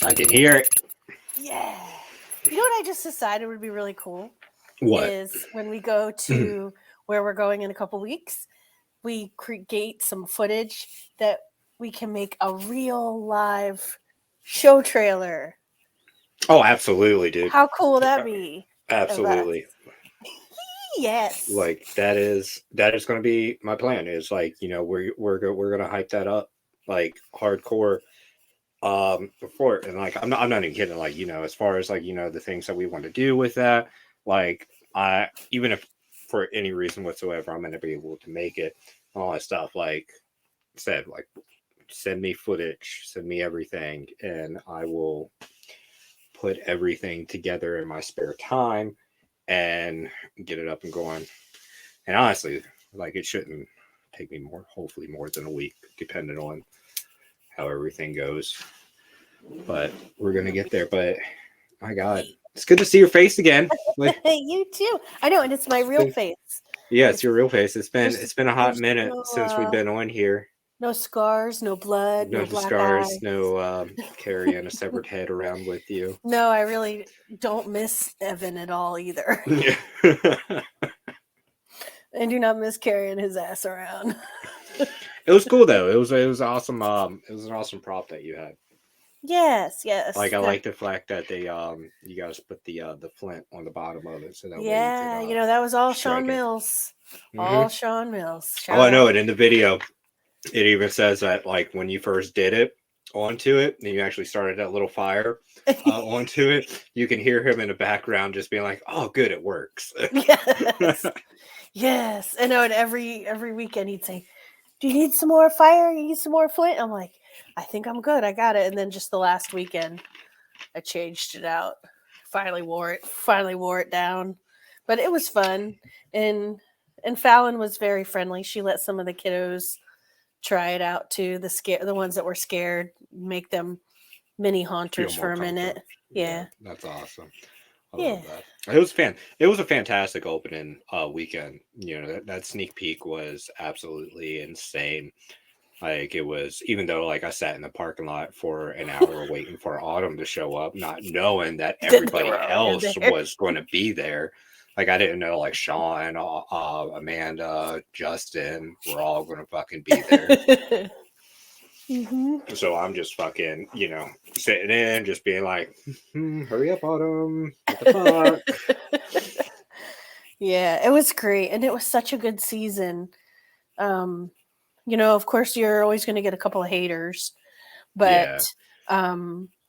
I can hear it. Yeah. You know what I just decided would be really cool? What? Is when we go to where we're going in a couple weeks, we create some footage that we can make a real live show trailer. Oh, absolutely, dude. How cool would that be? Of us? Absolutely. Yes. Like that is going to be my plan. Is like we're going to hype that up like hardcore. Before and like I'm not even kidding. Like as far as like the things that we want to do with that. Like I even if for any reason whatsoever I'm going to be able to make it, all that stuff. Like said, like send me footage, send me everything, and I will put everything together in my spare time and get it up and going. And honestly, like it shouldn't take me hopefully more than a week, depending on how everything goes. But we're gonna get there. But my God, it's good to see your face again. Like, You too. I know, and it's my real face. yeah, it's your real face. It's been a hot There's minute since we've been on here. no scars, no blood, No no black scars, eyes. no carrying a severed head around with you. No, I really don't miss Evan at all either. I do not miss carrying his ass around. It was cool though. It was awesome. It was an awesome prop that you had. Yes. Like I like the fact that they you guys put the flint on the bottom of it so that way you could, that was all Sean Mills. All Sean Mills. Shout I know out. it in the video. It even says that like when you first did it onto it, and you actually started that little fire onto it, you can hear him in the background just being like, "Oh, good, it works." Yes. Yes. I know, and every weekend he'd say, "Do you need some more fire? You need some more flint?" I'm like, "I think I'm good. I got it." And then just the last weekend, I changed it out. Finally wore it down. But it was fun. And Fallon was very friendly. She let some of the kiddos try it out too. The ones that were scared, make them mini haunters for a minute. Yeah. That's awesome. I Yeah. love that. It was It was a fantastic opening weekend. That sneak peek was absolutely insane. Like it was, even though like I sat in the parking lot for an hour waiting for Autumn to show up, not knowing that everybody else was going to be there. Like I didn't know like Sean, Amanda, Justin were all going to fucking be there. So I'm just fucking, sitting in, just being like, hurry up, Autumn. What the fuck? Yeah, it was great. And it was such a good season. Of course, you're always going to get a couple of haters, but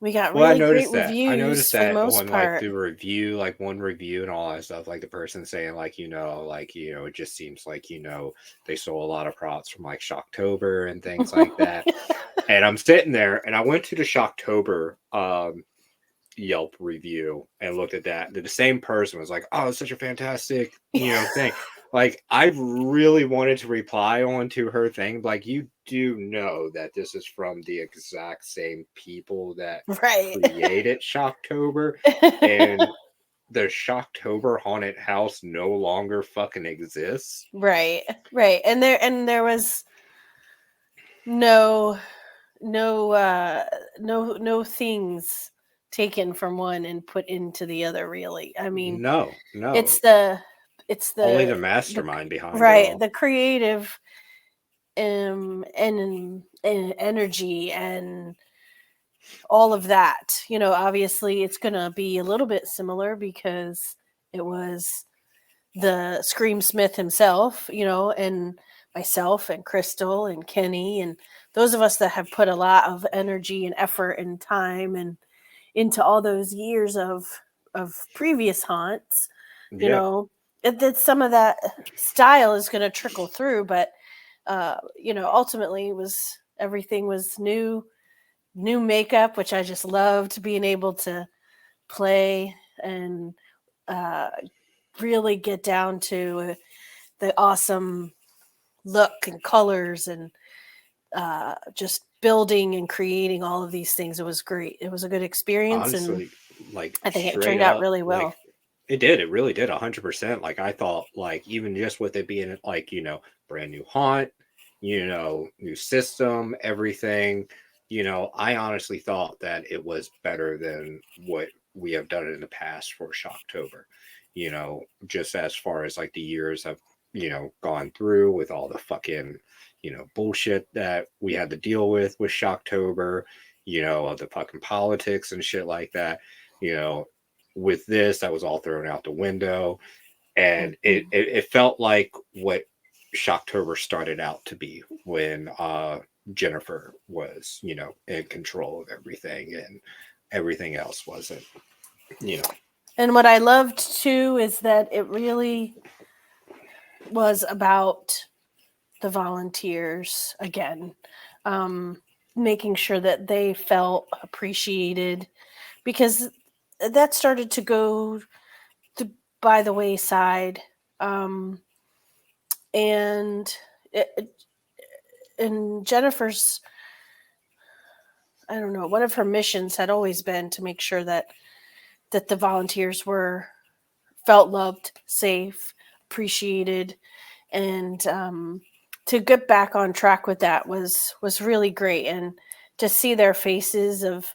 we got really great reviews. I noticed for the that most on part. like the review, like one review and all that stuff, like the person saying like, it just seems like, they stole a lot of props from like Shocktober and things like that. And I'm sitting there and I went to the Shocktober Yelp review and looked at that. The same person was like, "Oh, it's such a fantastic, thing." Like I really wanted to reply on to her thing. Like you do know that this is from the exact same people that created Shocktober, and the Shocktober haunted house no longer fucking exists. Right. And there was no things taken from one and put into the other, really. I mean, no, it's the only the mastermind behind right, it all. the creative and energy and all of that. Obviously it's gonna be a little bit similar because it was the Scream Smith himself, and myself and Crystal and Kenny and those of us that have put a lot of energy and effort and time and into all those years of previous haunts. That some of that style is going to trickle through, but ultimately everything was new makeup, which I just loved being able to play and really get down to the awesome look and colors and just building and creating all of these things. It was great. It was a good experience. Honestly, and like I think it turned out really well. Like, it did. It really did. 100%. Like I thought, like even just with it being like brand new haunt, new system, everything. I honestly thought that it was better than what we have done in the past for Shocktober. Just as far as like the years have, gone through with all the fucking, bullshit that we had to deal with Shocktober, of the fucking politics and shit like that. You know, with this, that was all thrown out the window. And it felt like what Shocktober started out to be when Jennifer was, in control of everything and everything else wasn't, you know. And what I loved too is that it really was about the volunteers again, making sure that they felt appreciated, because that started to go by the wayside. And in Jennifer's, I don't know, one of her missions had always been to make sure that the volunteers felt loved, safe, appreciated, and to get back on track with that was really great. And to see their faces of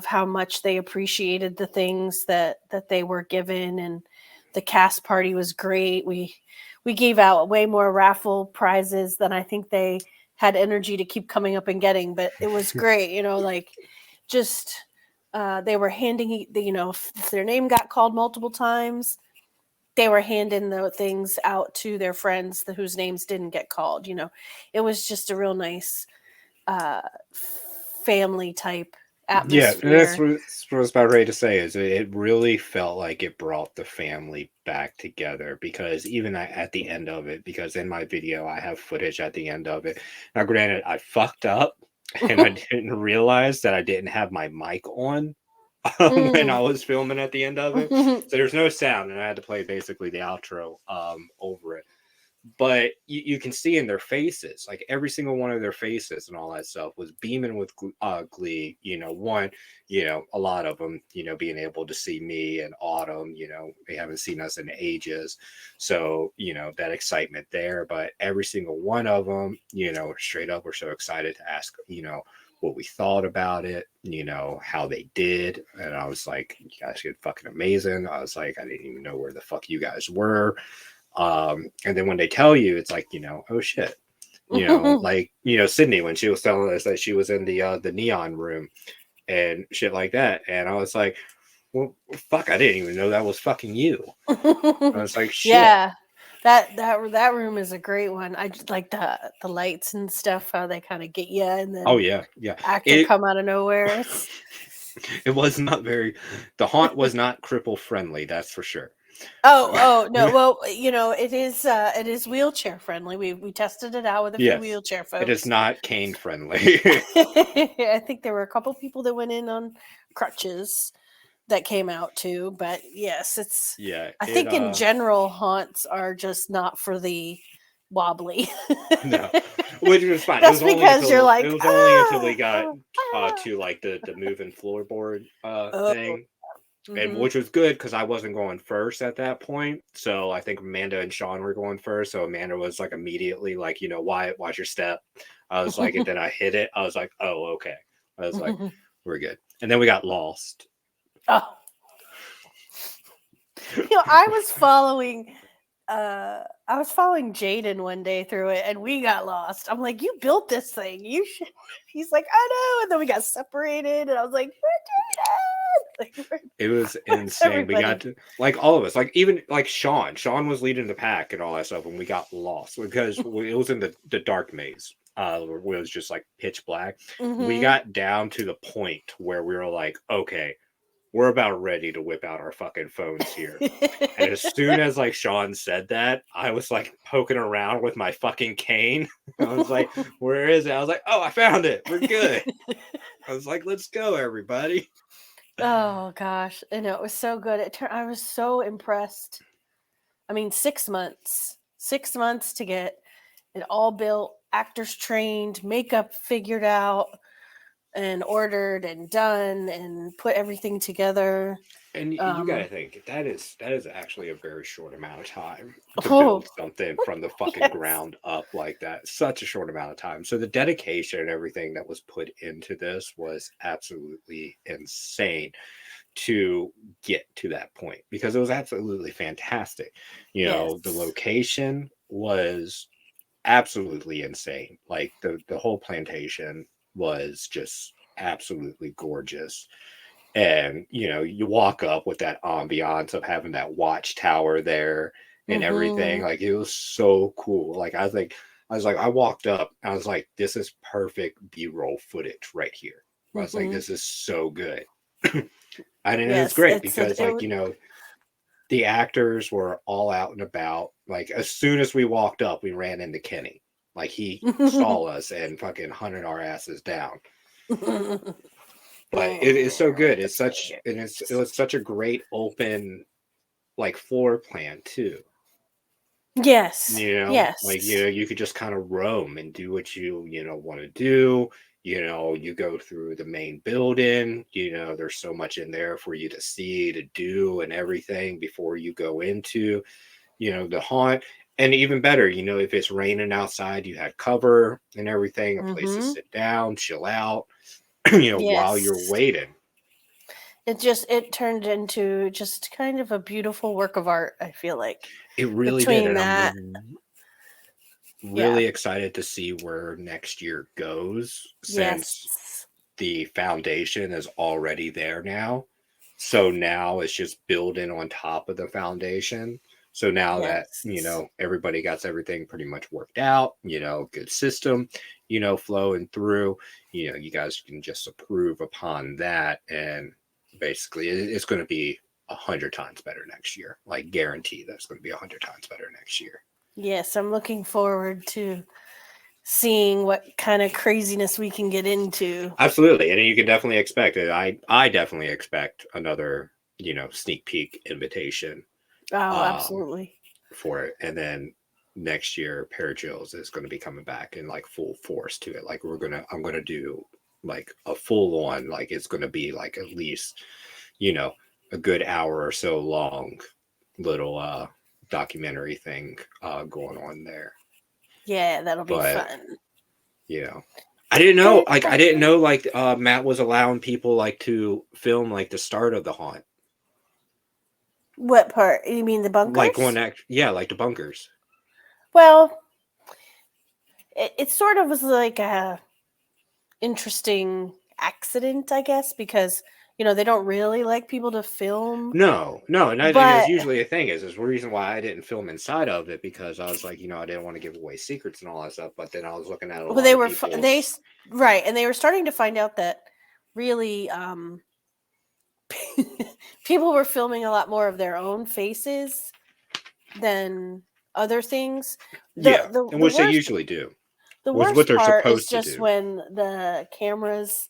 how much they appreciated the things that they were given. And the cast party was great. We gave out way more raffle prizes than I think they had energy to keep coming up and getting, but it was great. Like just they were handing, if their name got called multiple times, they were handing the things out to their friends whose names didn't get called. It was just a real nice family type Yeah, that's atmosphere. what I was about ready to say. Is it really felt like it brought the family back together, because even at the end of it, because in my video I have footage at the end of it. Now, granted, I fucked up and I didn't realize that I didn't have my mic on when I was filming at the end of it, so there's no sound, and I had to play basically the outro over it. But you can see in their faces, like every single one of their faces and all that stuff was beaming with glee. A lot of them, being able to see me and Autumn, they haven't seen us in ages. So, that excitement there. But every single one of them, straight up were so excited to ask, what we thought about it, how they did. And I was like, you guys did fucking amazing. I was like, I didn't even know where the fuck you guys were. And then when they tell you, it's like, oh shit, like, Sydney, when she was telling us that she was in the neon room and shit like that. And I was like, well, fuck, I didn't even know that was fucking you. I was like, shit. Yeah, that room is a great one. I just like the lights and stuff, how they kind of get you, and then Oh yeah, actor come out of nowhere. It was not the haunt was not cripple friendly, that's for sure. Oh no! Well, it is wheelchair friendly. We tested it out with a few wheelchair folks. It is not cane friendly. I think there were a couple people that went in on crutches that came out too. But yes, it's. Yeah, I think in general, haunts are just not for the wobbly. No, which was fine. That's because you're like, it was only until we got to like the moving floorboard thing. And which was good because I wasn't going first at that point. So I think Amanda and Sean were going first. So Amanda was like immediately like, Wyatt, watch your step. I was like, and then I hit it. I was like, oh, okay. I was like, we're good. And then we got lost. Oh. I was following Jaden one day through it, and we got lost. I'm like, you built this thing. You should. He's like, I know. And then we got separated, and I was like, it was insane. We got to, like, all of us, like even like Sean was leading the pack and all that stuff, and we got lost because it was in the dark maze where it was just like pitch black. We got down to the point where we were like, okay, we're about ready to whip out our fucking phones here. And as soon as like Sean said that, I was like poking around with my fucking cane. I was like, where is it? I was like, oh, I found it. We're good. I was like, let's go, everybody. Oh gosh, it was so good. I was so impressed. I mean, 6 months to get it all built, actors trained, makeup figured out and ordered and done and put everything together. And you got to Um, think that is actually a very short amount of time to oh, build something from the fucking yes. ground up like that. Such a short amount of time. So the dedication and everything that was put into this was absolutely insane to get to that point because it was absolutely fantastic. The Yes. location was absolutely insane. Like the whole plantation was just absolutely gorgeous. And you walk up with that ambiance of having that watchtower there and everything. Mm-hmm. Like it was so cool. Like I walked up, I was like, this is perfect B-roll footage right here. I was like, Mm-hmm. this is so good. And it was Yes. great because like, the actors were all out and about. Like as soon as we walked up, we ran into Kenny. Like he saw us and fucking hunted our asses down. But it is so good. It's This way such here. and it was such a great open like floor plan too. Yes. Like Yes. you could just kind of roam and do what you want to do. You go through the main building. There's so much in there for you to see, to do, and everything before you go into the haunt. And even better, if it's raining outside, you had cover and everything, a place to Mm-hmm. sit down, chill out, while you're Yes. waiting. It turned into just kind of a beautiful work of art, I feel like. It really did, Between and that, I'm yeah. really excited to see where next year goes since Yes. the foundation is already there now. So now it's just building on top of the foundation. So now that, Yes. everybody got everything pretty much worked out, good system, flowing through, you guys can just approve upon that. And basically, it's going to be 100 times better next year. Like, guarantee that's going to be 100 times better next year. Yes, I'm looking forward to seeing what kind of craziness we can get into. Absolutely, and you can definitely expect it. I definitely expect another sneak peek invitation Oh, um absolutely. for it, and then next year Parajills is going to be coming back in like full force to it. Like I'm gonna do like a full on, like it's going to be like at least you know a good hour or so long little documentary thing going on there. Yeah, that'll be But fun. you know I didn't know, Good. like I didn't know, like Matt was allowing people like to film like the start of the haunt, What part? You mean the like bunkers? one act, yeah, like the bunkers. Well, it sort of was like a interesting accident, I guess, because they don't really like people to film, No, and it's but usually a thing. Is the reason why I didn't film inside of it, because I was like, I didn't want to give away secrets and all that stuff. But then I was looking at a well, lot they of were people's. right, and they were starting to find out that really people were filming a lot more of their own faces than other things. Yeah, The the and the which they worst usually do, the was what worst they're part is supposed to just do. when the cameras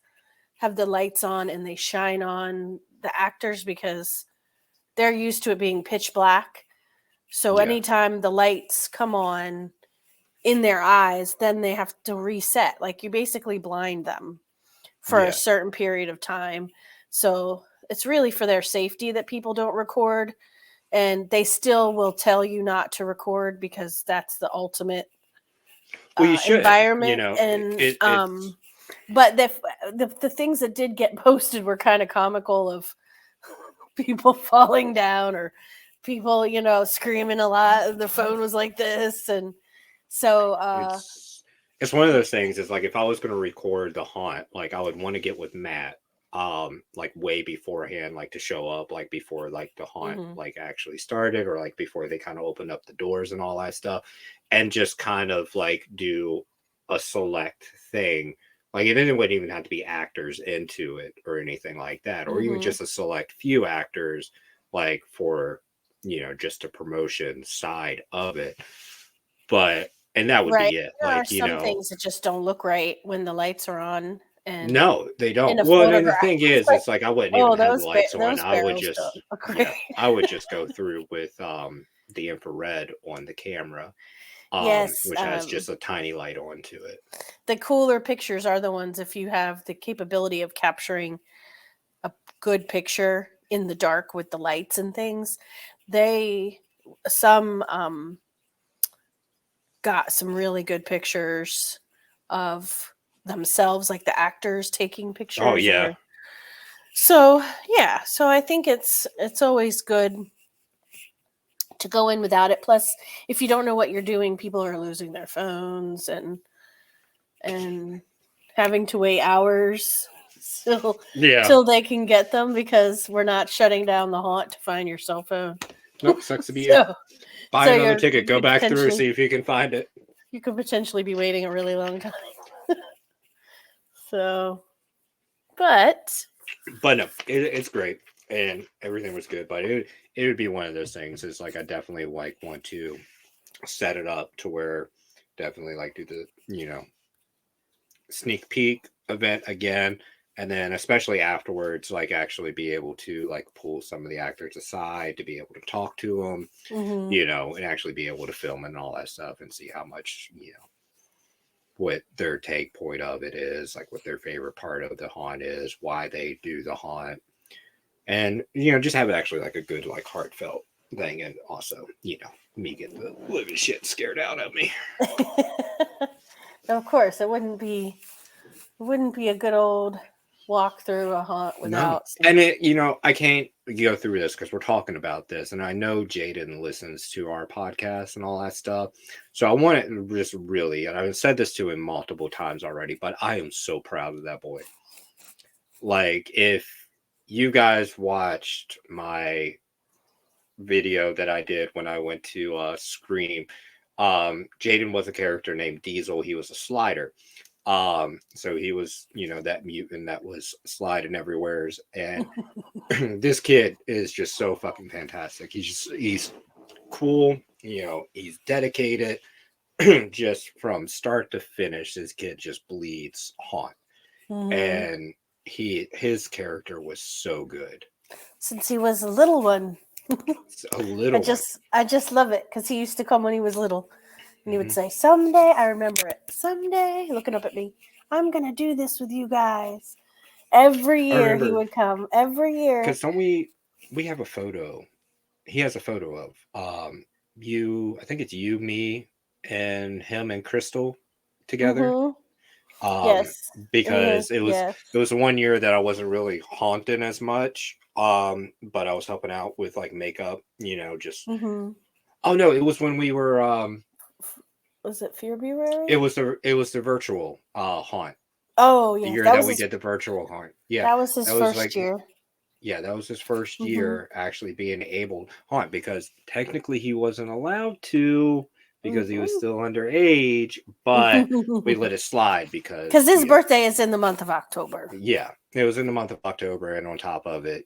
have the lights on and they shine on the actors because they're used to it being pitch black. So Yeah, anytime the lights come on in their eyes, then they have to reset. Like you basically blind them for a yeah. certain period of time. So it's really for their safety that people don't record, and they still will tell you not to record because that's the ultimate Well, you should. environment. And It's but the things that did get posted were kind of comical, of people falling down or people screaming a lot. The phone was like this, and so it's it's one of those things. It's like if I was going to record the haunt, like I would want to get with Matt, like way beforehand, like to show up, like before like the haunt mhm. like actually started, or like before they kind of opened up the doors and all that stuff, and just kind of like do a select thing. Like it wouldn't even have to be actors into it or anything like that, or even Mhm. just a select few actors, like for just a promotion side of it. But and that would Right. be it. There are Like, some things that just don't look right when the lights are on and no, they in don't. a Well, and then the photograph. thing It's is, like, it's like I wouldn't even oh, have the lights on. those I would barrels don't just, look right. yeah, I would just go through with the infrared on the camera, Yes, which has just a tiny light onto it. the cooler pictures are the ones if you have the capability of capturing a good picture in the dark with the lights and things. Some got some really good pictures of themselves, like the actors taking pictures. Oh yeah. So yeah, so I think it's always good to go in without it. Plus, if you don't know what you're doing, people are losing their phones and having to wait hours till they can get them, because we're not shutting down the haunt to find your cell phone. Nope, sucks to be So, buy so another ticket, go back through, potentially- see if you can find it. you could potentially be waiting a really long time. So, but no, it's great and everything was good. But it would be one of those things. Is like I definitely like want to set it up to where definitely like do the sneak peek event again, and then especially afterwards, like actually be able to like pull some of the actors aside to be able to talk to them, and actually be able to film and all that stuff and see how much what their take point of it is, like what their favorite part of the haunt is, why they do the haunt, and just have it actually like a good like heartfelt thing, and also me get the living shit scared out of me. of course, it wouldn't be a good old walk through a haunt without. No. And I can't go through this because we're talking about this, and I know Jaden listens to our podcast and all that stuff. So I want to just really, and I've said this to him multiple times already, but I am so proud of that boy. Like, if you guys watched my video that I did when I went to Scream, Jaden was a character named Diesel. He was a slider. So he was, that mutant that was sliding everywhere. And this kid is just so fucking fantastic. He's cool, he's dedicated. Just from start to finish, this kid just bleeds haunt. And his character was so good. Since he was a little one. A little I just love it because he used to come when he was little. And he would say, someday, I remember it, someday, looking up at me, I'm going to do this with you guys. Every year he would come. Every year. Because don't we have a photo. He has a photo of you, I think it's you, me, and him and Crystal together. Yes. Because it was 1 year that I wasn't really haunting as much. But I was helping out with like makeup, just oh no, it was when we were was it February? It was the virtual haunt. Oh yeah, the year that we did the virtual haunt. Yeah, that was his first year. Yeah, that was his first year actually being able to haunt, because technically he wasn't allowed to because he was still underage, but we let it slide because his birthday is in the month of October. Yeah, it was in the month of October, and on top of it,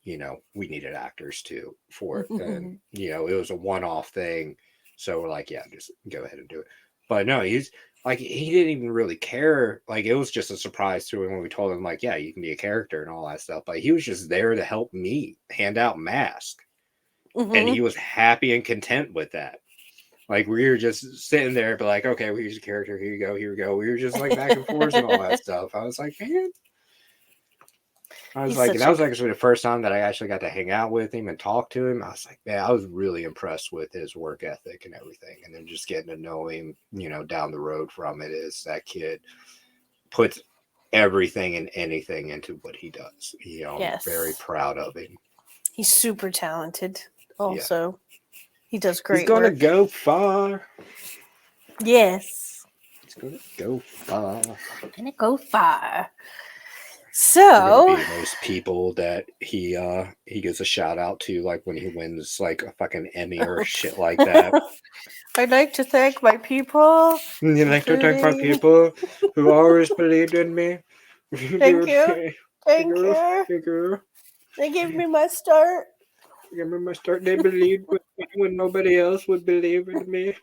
we needed actors too for it, and it was a one-off thing, so we're like, yeah, just go ahead and do it. But no, he's like, he didn't even really care. Like, it was just a surprise to him when we told him, like, yeah, you can be a character and all that stuff. But he was just there to help me hand out masks. And he was happy and content with that. Like, we were just sitting there, but like, okay, well, here's a character. Here you go. Here we go. We were just like back and forth and all that stuff. I was like, man. That was actually the first time that I actually got to hang out with him and talk to him. I was like, man, I was really impressed with his work ethic and everything. And then just getting to know him, down the road from it, is that kid puts everything and anything into what he does. I'm very proud of him. He's super talented also. Yeah. He does great He's going work. to go far. Yes. He's going to go far. Gonna go far. So be those people that he gives a shout out to, like when he wins like a fucking Emmy or shit like that. I'd like to thank my people. You'd like to thank my people who always believed in me. Thank you. Thank you. They gave me my start. They gave me my start. They believed in me when nobody else would believe in me.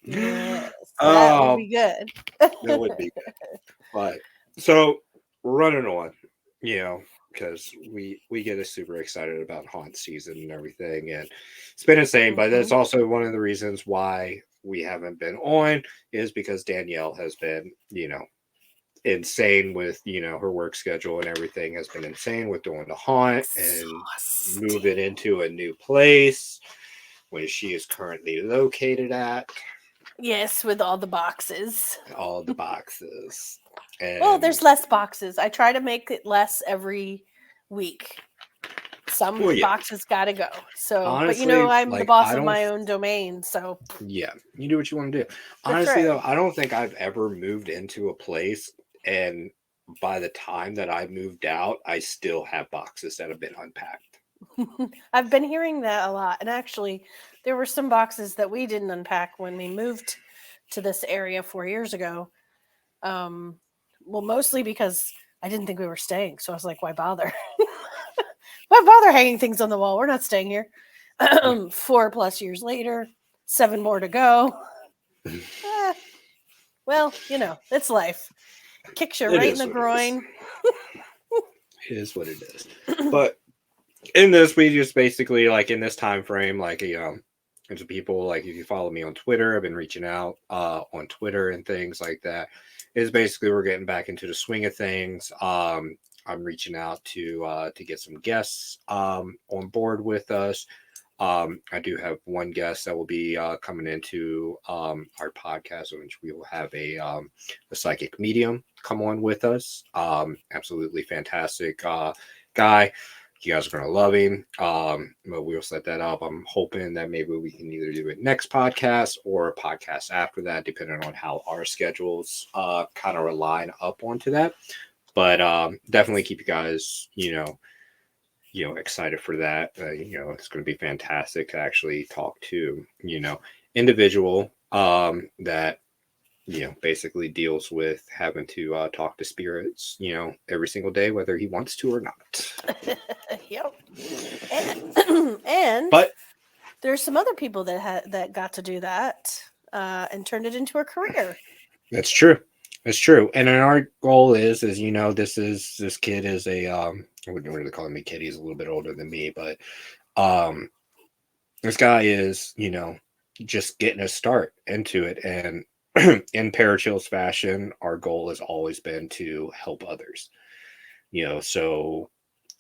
Yes, that would be good. That would be good. But so running on, because we get super excited about haunt season and everything, and it's been insane. But that's also one of the reasons why we haven't been on, is because Danielle has been, insane with, her work schedule and everything has been insane with doing the haunt and moving into a new place where she is currently located at. Yes, with all the boxes. All the boxes. And well, there's less boxes. I try to make it less every week. Some boxes gotta go. So, honestly, but I'm the boss of my own domain. So, yeah, you do what you want to do. Honestly, though, I don't think I've ever moved into a place and by the time that I moved out, I still have boxes that have been unpacked. I've been hearing that a lot. And actually, there were some boxes that we didn't unpack when we moved to this area 4 years ago. Well, mostly because I didn't think we were staying. So I was like, why bother? Why bother hanging things on the wall? We're not staying here. 4+ years later, 7 more to go. Well, it's life. Kicks you right in the groin. It is what it is. But in this, we just basically, like, in this time frame, like, there's people, like, if you follow me on Twitter, I've been reaching out on Twitter and things like that. Is basically we're getting back into the swing of things. I'm reaching out to get some guests on board with us. I do have one guest that will be coming into our podcast, in which we will have a psychic medium come on with us. Absolutely fantastic guy. You guys are going to love him. But we'll set that up. I'm hoping that maybe we can either do it next podcast or a podcast after that, depending on how our schedules kind of line up onto that. But definitely keep you guys, excited for that. It's going to be fantastic to actually talk to, individual that, basically deals with having to talk to spirits, every single day, whether he wants to or not. Yep. But there's some other people that got to do that and turned it into a career. That's true. It's true. And our goal is, this kid is a, I wouldn't really call him a kid. He's a little bit older than me, but this guy is, just getting a start into it. And in Parachill's fashion, our goal has always been to help others, so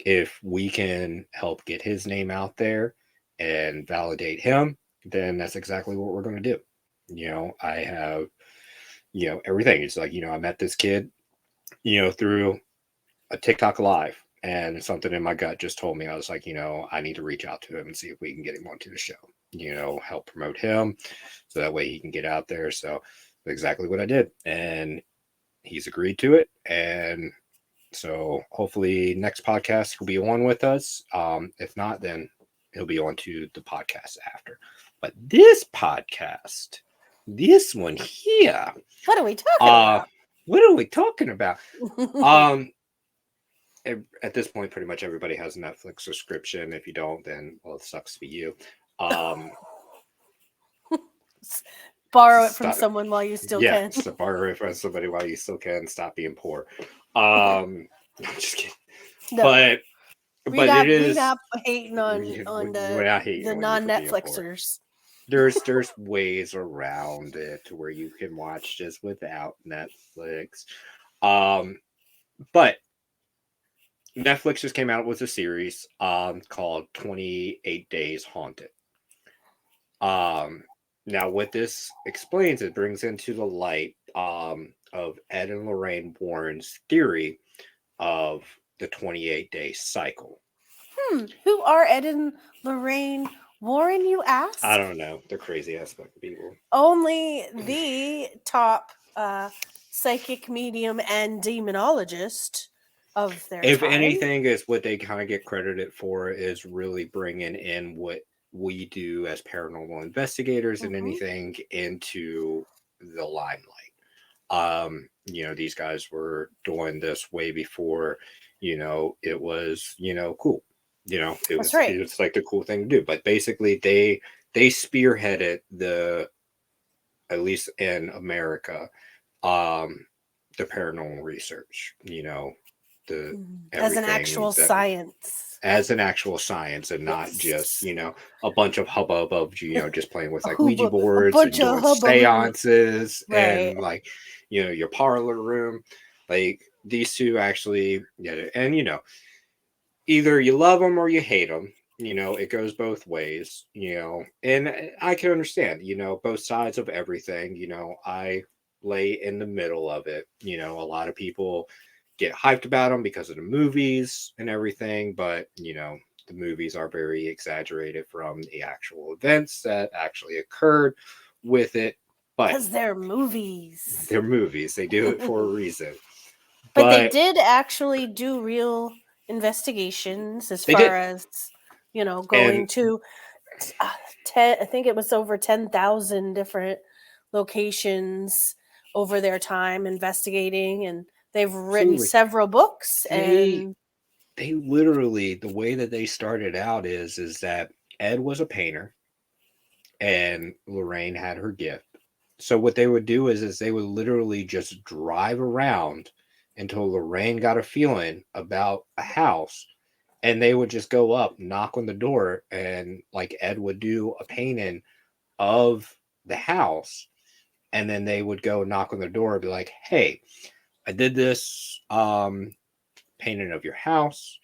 if we can help get his name out there and validate him, then that's exactly what we're going to do. I have, everything. It's like, I met this kid, through a TikTok live, and something in my gut just told me, I was like, I need to reach out to him and see if we can get him onto the show, help promote him so that way he can get out there. So exactly what I did, and he's agreed to it. And so hopefully next podcast will be on with us. If not, then he'll be on to the podcast after. But this podcast, this one here, what are we talking about? What are we talking about? At this point, pretty much everybody has a Netflix subscription. If you don't, then, well, it sucks for you. Borrow it from someone while you still can. So borrow it from somebody while you still can. Stop being poor. Just kidding. No. But it is. We're not hating on the non-Netflixers. There's ways around it to where you can watch this without Netflix. But Netflix just came out with a series called 28 Days Haunted. Now, what this explains, it brings into the light of Ed and Lorraine Warren's theory of the 28-day cycle. Who are Ed and Lorraine Warren, you ask? I don't know. They're crazy ass fucking people. Only the top psychic medium and demonologist of their If time. anything, is what they kind of get credited for is really bringing in what we do as paranormal investigators and anything into the limelight. These guys were doing this way before, it was, cool. It was like the cool thing to do. But basically they spearheaded at least in America, the paranormal research, as an actual science. As an actual science, and not just, a bunch of hubbub of, just playing with like Ouija boards and doing seances and like, your parlor room. Like these two actually get it, and either you love them or you hate them. It goes both ways. And I can understand. Both sides of everything. I lay in the middle of it. A lot of people get hyped about them because of the movies and everything, but the movies are very exaggerated from the actual events that actually occurred with it. But Because they're movies. they're movies. They do it for a reason. But they did actually do real investigations as far as, going to, I think it was over 10,000 different locations over their time investigating. And they've written several books. And they literally, the way that they started out is that Ed was a painter and Lorraine had her gift. So what they would do is they would literally just drive around until Lorraine got a feeling about a house, and they would just go up, knock on the door, and like Ed would do a painting of the house, and then they would go knock on the door and be like, "Hey, I did this painting of your house.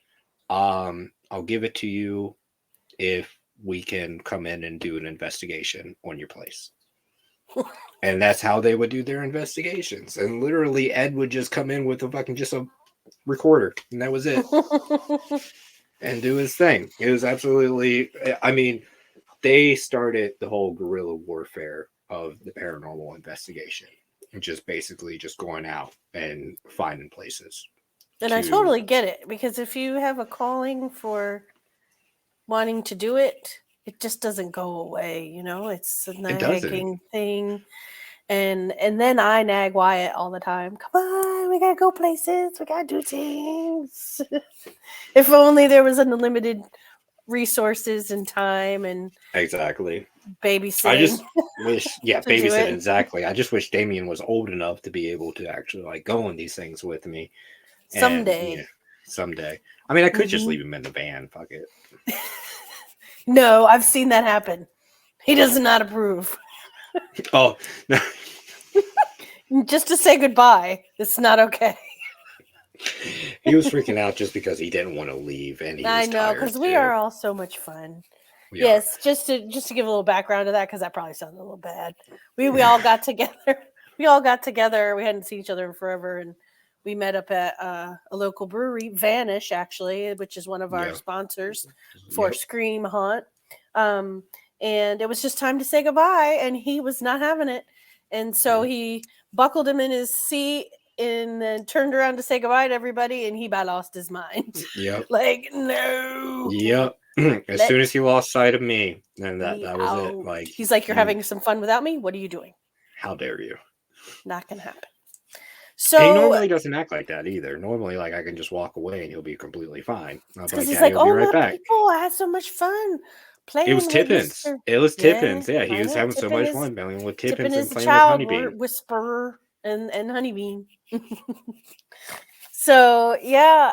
I'll give it to you if we can come in and do an investigation on your place." And that's how they would do their investigations. And literally, Ed would just come in with just a recorder, and that was it, and do his thing. It was absolutely. I mean, they started the whole guerrilla warfare of the paranormal investigation, and just basically just going out and finding places. And I totally get it, because if you have a calling for wanting to do it, it just doesn't go away. It's a nagging thing. And then I nag Wyatt all the time. Come on, we gotta go places. We gotta do things. If only there was unlimited resources and time and exactly babysitting. I just wish, babysitting, exactly. I just wish Damien was old enough to be able to actually go on these things with me. Someday. Someday. I mean, I could just leave him in the van. Fuck it. No, I've seen that happen. He does not approve. Oh, no. Just to say goodbye. It's not okay. He was freaking out just because he didn't want to leave, and I know, because we are all so much fun. Yes, just to give a little background to that, because that probably sounded a little bad. We all got together. We hadn't seen each other in forever, and we met up at a local brewery, Vanish, actually, which is one of our sponsors for Scream Hunt. And it was just time to say goodbye, and he was not having it. And so he buckled him in his seat and then turned around to say goodbye to everybody, and he about lost his mind. Yep. No. Yep. As soon as he lost sight of me, then that was it. He's like, "You're having some fun without me? What are you doing? How dare you?" Not gonna happen. So he normally doesn't act like that either. Normally, I can just walk away and he'll be completely fine. Because he's like, "Oh, right back. People, I had so much fun playing." It was Tippins. It was Tippins. Yeah, he was having so much fun playing with Tippins and playing with Honeybean. Whisperer and Honeybean. So yeah,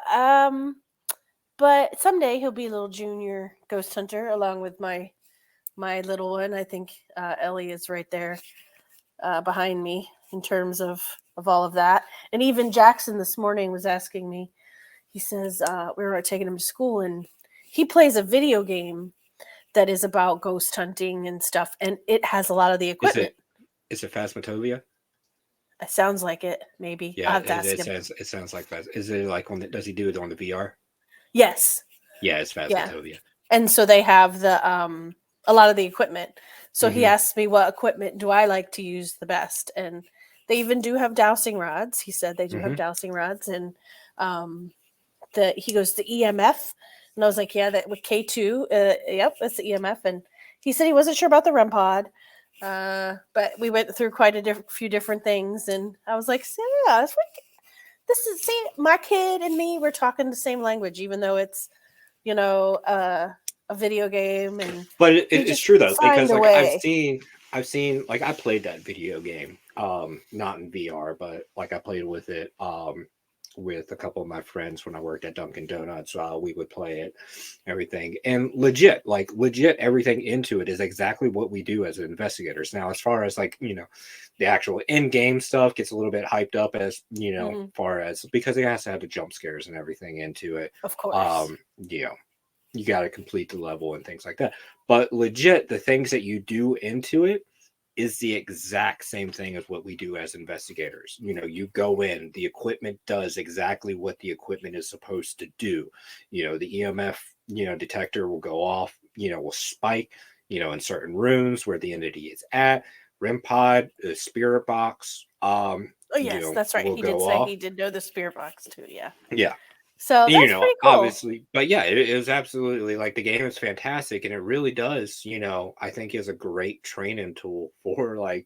but someday he'll be a little junior ghost hunter along with my little one. I think Ellie is right there behind me in terms of all of that. And even Jackson this morning was asking me. He says we were taking him to school, and he plays a video game that is about ghost hunting and stuff, and it has a lot of the equipment. Is it Phasmophobia? It sounds like it, maybe. Yeah, it sounds like that. Is it like does he do it on the VR? Yes. Yeah, it's Phasmophobia. Yeah. And so they have the a lot of the equipment. So he asked me, what equipment do I like to use the best? And they even do have dowsing rods. He said they do have dowsing rods, and he goes, the EMF. And I was like, yeah, that with K2. Yep, that's the EMF. And he said he wasn't sure about the REM pod. But we went through quite a few different things, and I was like, yeah, my kid and me, we're talking the same language, even though it's, a video game. But it's true though, because I've seen I played that video game, not in VR, but I played with it with a couple of my friends when I worked at Dunkin' Donuts. We would play it, everything, and legit, everything into it is exactly what we do as investigators. Now, as far as like the actual in-game stuff gets a little bit hyped up as far as because it has to have the jump scares and everything into it. Of course. You know, you got to complete the level and things like that. But legit, the things that you do into it is the exact same thing as what we do as investigators. You go in, the equipment does exactly what the equipment is supposed to do. The EMF, detector will go off, will spike, in certain rooms where the entity is at. REM pod, the spirit box, Oh yes, that's right. will He did go say off. he did know the spirit box too. Yeah. Yeah. So that's pretty cool. Obviously, but yeah, it is absolutely like the game is fantastic and it really does, I think is a great training tool for like,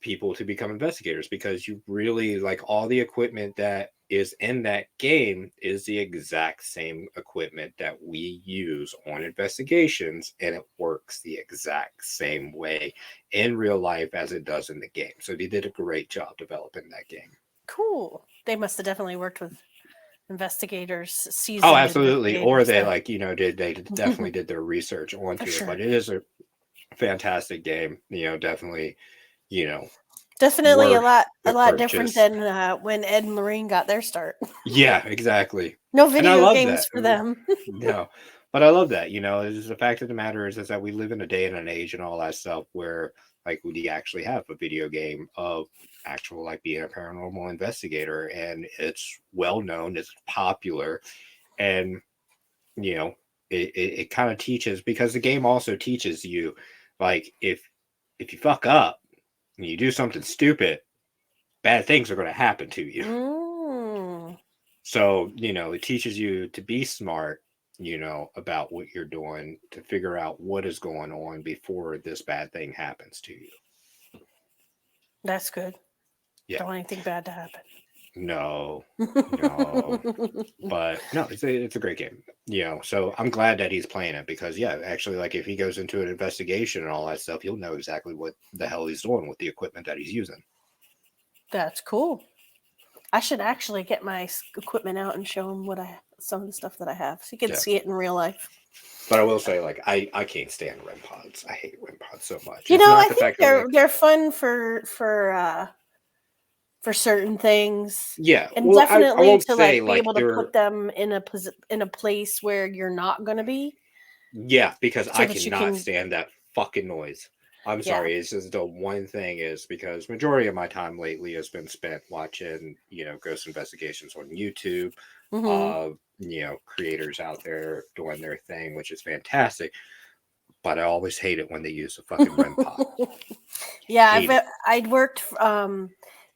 people to become investigators because you really like all the equipment that is in that game is the exact same equipment that we use on investigations and it works the exact same way in real life as it does in the game. So they did a great job developing that game. Cool. They must have definitely worked with investigators, Oh, seasoned absolutely. Or investigators. they Then. like, they definitely did their research For onto it, sure. but it is a fantastic game, definitely, you know, Definitely worth a the lot different purchase. than when Ed and Lorraine got their start. Yeah, exactly. No And I video love that. games for them. No, but I love that, is the fact of the matter is that we live in a day and an age and all that stuff where like we actually have a video game of actual like being a paranormal investigator and it's well known, it's popular, and you know it kind of teaches because the game also teaches you like if you fuck up and you do something stupid, bad things are going to happen to you. Mm, So it teaches you to be smart, about what you're doing to figure out what is going on before this bad thing happens to you. that's good. Yeah. Don't want anything bad to happen. No, no. But no, it's a great game. So I'm glad that he's playing it because yeah, actually, like if he goes into an investigation and all that stuff, you'll know exactly what the hell he's doing with the equipment that he's using. That's cool. I should actually get my equipment out and show him some of the stuff that I have, so he can Yeah. see it in real life. But I will say, like, I can't stand REM pods. I hate REM pods so much. You It's know, not I the think fact that like, they're fun for certain things, yeah. and Well, I definitely won't to say like be like able to they're put them in a place where you're not going to be, yeah because so I that you cannot can. stand that fucking noise. I'm Yeah. sorry. It's just the one thing is because majority of my time lately has been spent watching ghost investigations on YouTube. Hmm. Creators out there doing their thing, which is fantastic. But I always hate it when they use the fucking REM pod. Yeah, Hate it. I'd worked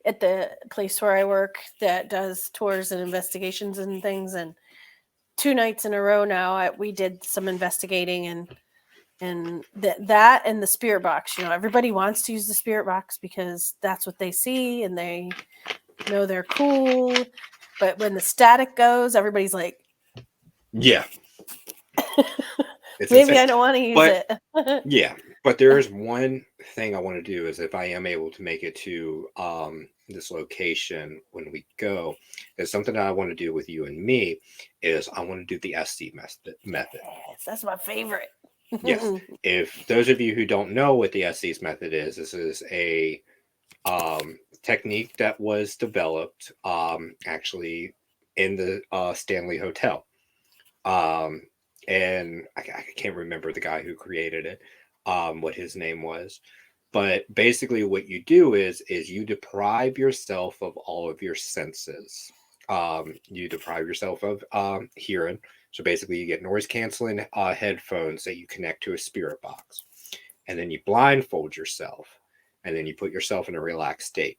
at the place where I work that does tours and investigations and things, and 2 nights in a row now we did some investigating and that and the spirit box. Everybody wants to use the spirit box because that's what they see and they know they're cool. But when the static goes, everybody's like, Yeah, it's maybe insane. I don't want to use But it. yeah, but there is one thing I want to do is if I am able to make it to this location when we go, is something that I want to do with you and me is I want to do the SC method. Yes, that's my favorite. Yes. If those of you who don't know what the SC's method is, this is a technique that was developed actually in the Stanley Hotel. Um, and I can't remember the guy who created it, what his name was. But basically, what you do is you deprive yourself of all of your senses. You deprive yourself of hearing. So basically, you get noise canceling headphones that you connect to a spirit box, and then you blindfold yourself, and then you put yourself in a relaxed state.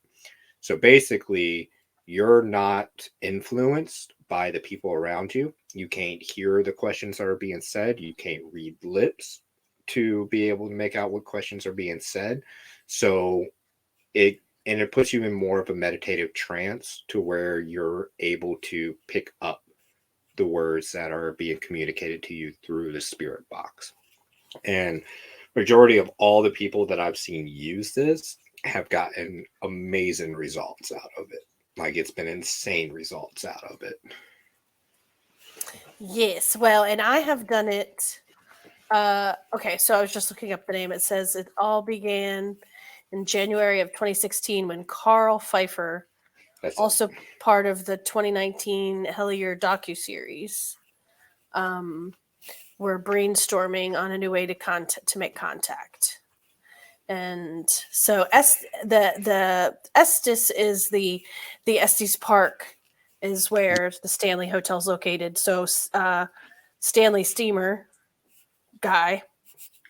So basically, you're not influenced by the people around you. You can't hear the questions that are being said. You can't read lips to be able to make out what questions are being said. So it puts you in more of a meditative trance to where you're able to pick up the words that are being communicated to you through the spirit box. And majority of all the people that I've seen use this have gotten amazing results out of it. Like it's been insane results out of it. Yes. Well, and I have done it. Okay, so I was just looking up the name. It says it all began in January of 2016 when Carl Pfeiffer, That's also part of the 2019 Hellier docuseries, were brainstorming on a new way to make contact. And so the Estes is the Estes Park is where the Stanley Hotel is located. So Stanley Steamer guy,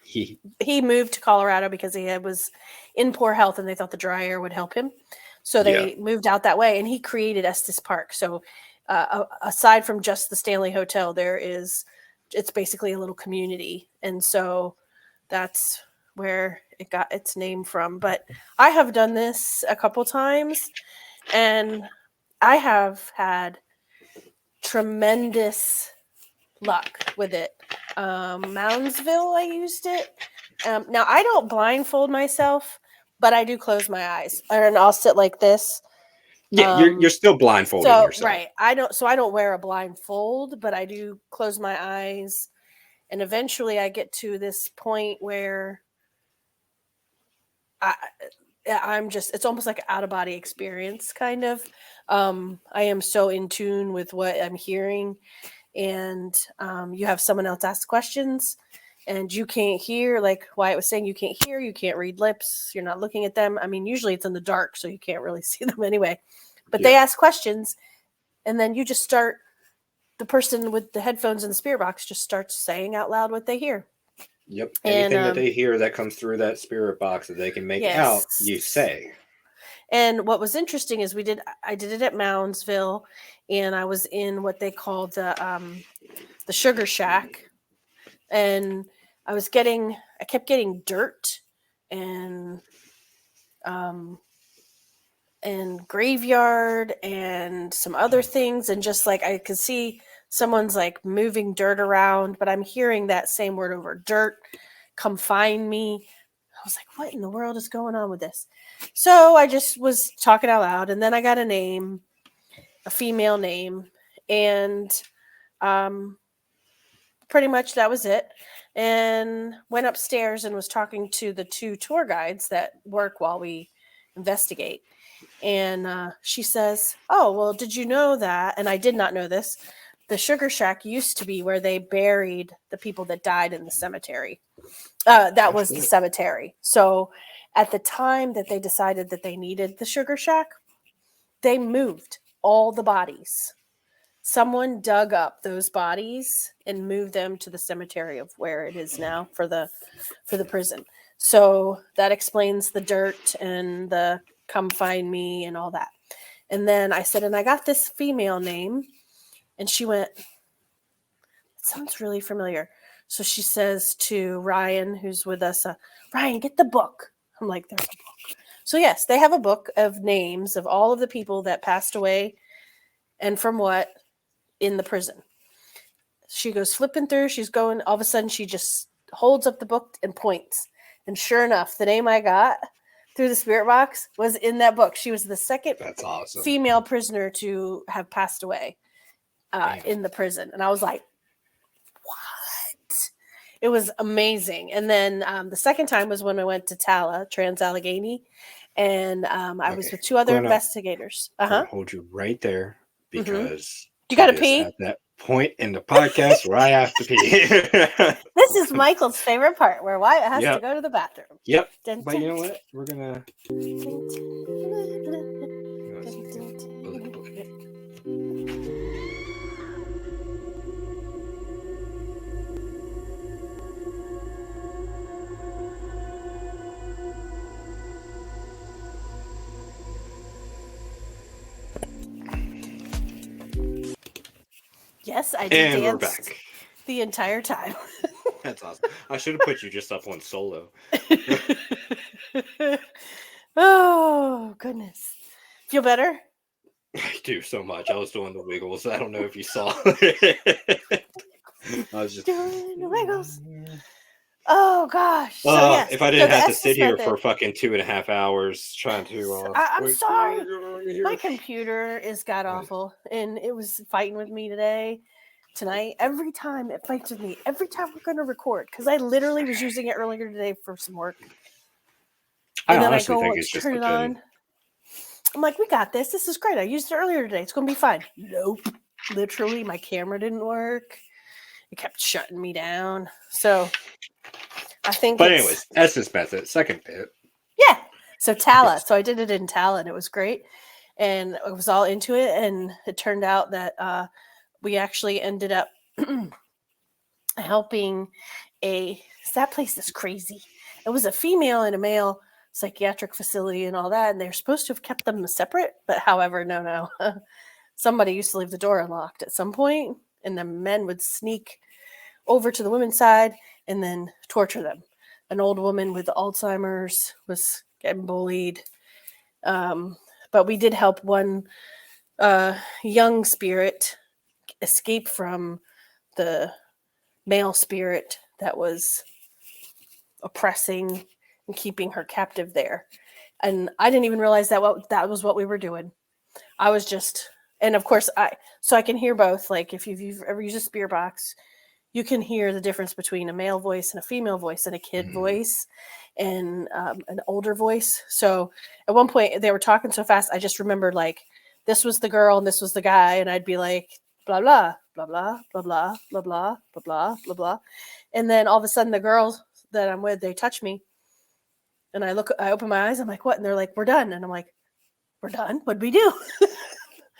he moved to Colorado because he was in poor health and they thought the dry air would help him. So they moved out that way and he created Estes Park. So aside from just the Stanley Hotel, it's basically a little community. And so that's where it got its name from. But I have done this a couple times and I have had tremendous luck with it. Moundsville, I used it. Now I don't blindfold myself, but I do close my eyes, and I'll sit like this. Yeah, you're still blindfolding yourself, right? I don't wear a blindfold, but I do close my eyes, and eventually I get to this point where I'm just, it's almost like an out of body experience, kind of. I am so in tune with what I'm hearing. And you have someone else ask questions and you can't hear, like Wyatt was saying, you can't hear, you can't read lips, you're not looking at them. I mean, usually it's in the dark, so you can't really see them anyway. But they ask questions and then you just start, the person with the headphones in the spirit box just starts saying out loud what they hear. Yep. Anything that they hear that comes through that spirit box that they can make out, you say. And what was interesting is I did it at Moundsville, and I was in what they call the Sugar Shack, and I kept getting dirt and graveyard and some other things, and just like I could see someone's like moving dirt around, but I'm hearing that same word over, dirt, come find me. I was like, what in the world is going on with this? So I just was talking out loud, and then I got a name, a female name, and pretty much that was it. And went upstairs and was talking to the two tour guides that work while we investigate. And she says, oh, well, did you know that? And I did not know this. The Sugar Shack used to be where they buried the people that died in the cemetery. That was the cemetery. So at the time that they decided that they needed the Sugar Shack, they moved all the bodies. Someone dug up those bodies and moved them to the cemetery of where it is now for the prison. So that explains the dirt and the come find me and all that. And then I said, and I got this female name. And she went, it sounds really familiar. So she says to Ryan, who's with us, Ryan, get the book. I'm like, there's a book. So yes, they have a book of names of all of the people that passed away and from what in the prison. She goes flipping through. She's going, all of a sudden she just holds up the book and points. And sure enough, the name I got through the spirit box was in that book. She was the second female prisoner to have passed away in the prison. And I was like, what? It was amazing. And then the second time was when I went to Tala, Trans-Allegheny, and I was with two other investigators. Hold you right there because you got to pee at that point in the podcast where I have to pee. This is Michael's favorite part, where Wyatt has to go to the bathroom. Yep. But you know what? We're gonna. Yes, I did. And we're back the entire time. That's awesome. I should have put you just up on solo. Oh, goodness. Feel better? I do so much. I was doing the wiggles. I don't know if you saw. I was just doing the wiggles. Oh gosh. So yes. If I So didn't the have to sit Estes here for method. fucking 2.5 hours trying to, I'm wait, sorry. here. My computer is god awful, and it was fighting with me tonight. Every time it fights with me. Every time we're going to record, because I literally was using it earlier today for some work, I and then I honestly go think to it's just turn it on. I'm like, we got this. This is great. I used it earlier today. It's going to be fine. Nope. Literally, my camera didn't work. It kept shutting me down. So I think But anyways, Estes method, second bit. yeah. So Tala. Yes. So I did it in Tala, and it was great. And I was all into it. And it turned out that we actually ended up helping that place is crazy. It was a female and a male psychiatric facility and all that. And they're supposed to have kept them separate. But however, no. Somebody used to leave the door unlocked at some point, and the men would sneak over to the women's side and then torture them. An old woman with Alzheimer's was getting bullied. But we did help one young spirit escape from the male spirit that was oppressing and keeping her captive there. And I didn't even realize that was what we were doing. I was just, and of course, I can hear both. Like if you've ever used a spirit box, you can hear the difference between a male voice and a female voice and a kid voice and an older voice. So at one point they were talking so fast, I just remembered like this was the girl and this was the guy, and I'd be like blah blah blah blah blah blah blah blah blah blah blah blah, and then all of a sudden the girls that I'm with, they touch me, and I open my eyes, I'm like, what? And they're like, we're done, and I'm like, we're done? What'd we do?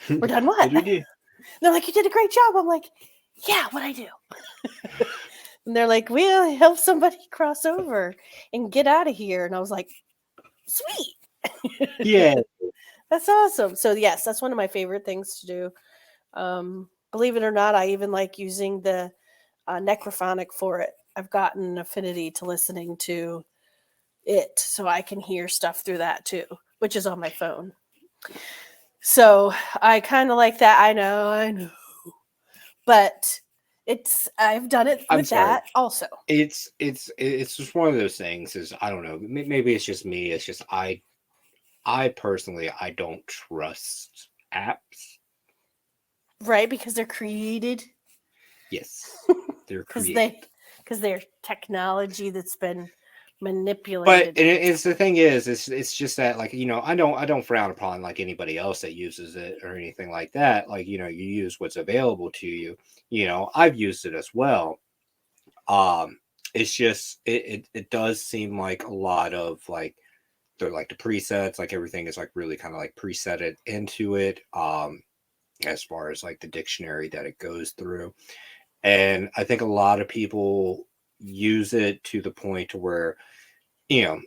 We're done what? What did we do? They're like, you did a great job. I'm like, yeah, what'd I do? And they're like, we'll help somebody cross over and get out of here. And I was like, sweet. Yeah. That's awesome. So yes, that's one of my favorite things to do. Believe it or not, I even like using the necrophonic for it. I've gotten an affinity to listening to it, so I can hear stuff through that too, which is on my phone. So I kind of like that. I know, but I've done it I'm with sorry. that also. It's just one of those things. Is I don't know. Maybe it's just me. It's just I personally I don't trust apps. Right, because they're created. Yes, they're because created. they're technology that's been But manipulated. it's the thing is, it's just that like I don't frown upon like anybody else that uses it or anything like that. Like you use what's available to you. I've used it as well. It's just it does seem like a lot of like they're like the presets, like everything is like really kind of like presetted into it. As far as like the dictionary that it goes through, and I think a lot of people use it to the point where you know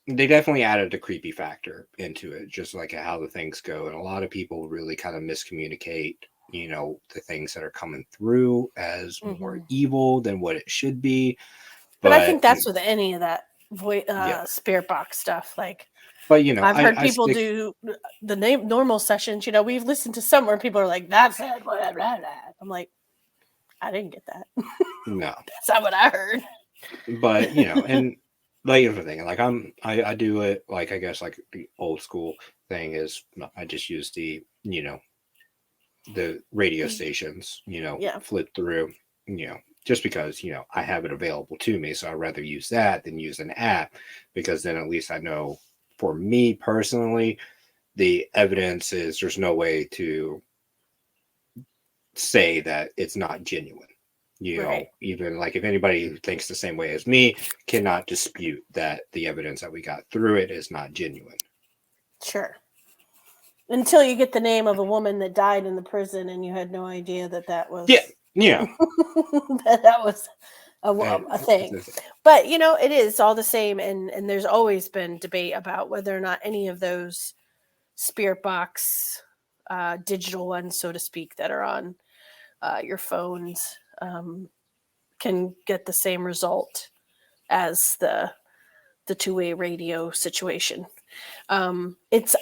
they definitely added the creepy factor into it, just like how the things go. And a lot of people really kind of miscommunicate, the things that are coming through as more evil than what it should be. But I think that's with any of that Yeah. spirit box stuff. Like, But I've heard I people stick. do the normal sessions. We've listened to some where people are like, "That's it." Blah, blah, blah. I'm like, I didn't get that. No. That's not what I heard. But and like everything, like I do it like I guess like the old school thing is I just use the radio stations, Yeah. flip through, just because, I have it available to me. So I'd rather use that than use an app because then at least I know for me personally, the evidence is there's no way to say that it's not genuine. Right. Even like if anybody who thinks the same way as me cannot dispute that the evidence that we got through it is not genuine. Sure. Until you get the name of a woman that died in the prison and you had no idea that was Yeah. that was a thing. But it is all the same, and there's always been debate about whether or not any of those spirit box digital ones, so to speak, that are on your phones can get the same result as the two-way radio situation. I